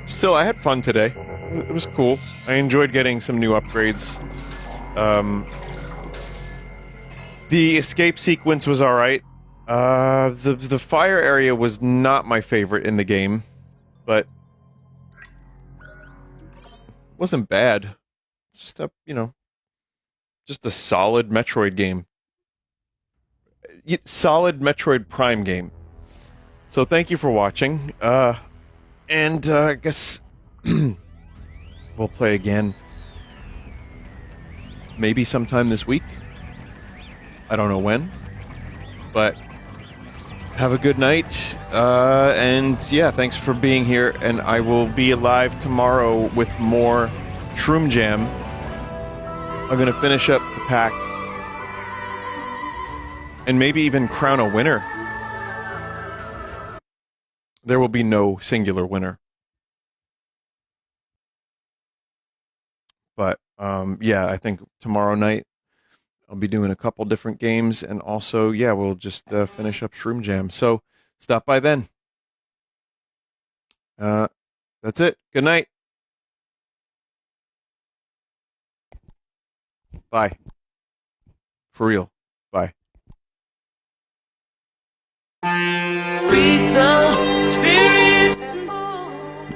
Still, I had fun today. It was cool. I enjoyed getting some new upgrades. The escape sequence was alright. The fire area was not my favorite in the game, but wasn't bad. It's just a, you know, just a solid Metroid game. Solid Metroid Prime game. So thank you for watching, and I guess we'll play again. Maybe sometime this week. I don't know when, but have a good night, and yeah, thanks for being here, and I will be live tomorrow with more Shroom Jam. I'm gonna finish up the pack, and maybe even crown a winner. There will be no singular winner. But, yeah, I think tomorrow night I'll be doing a couple different games, and also, yeah, we'll just finish up Shroom Jam. So, stop by then. That's it. Good night. Bye. For real. Bye.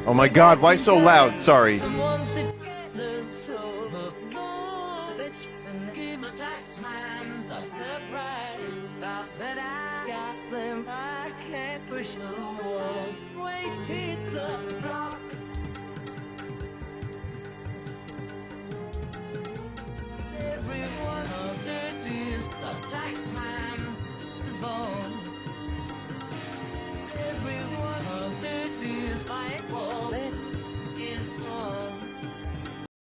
Oh my god, why so loud? Sorry.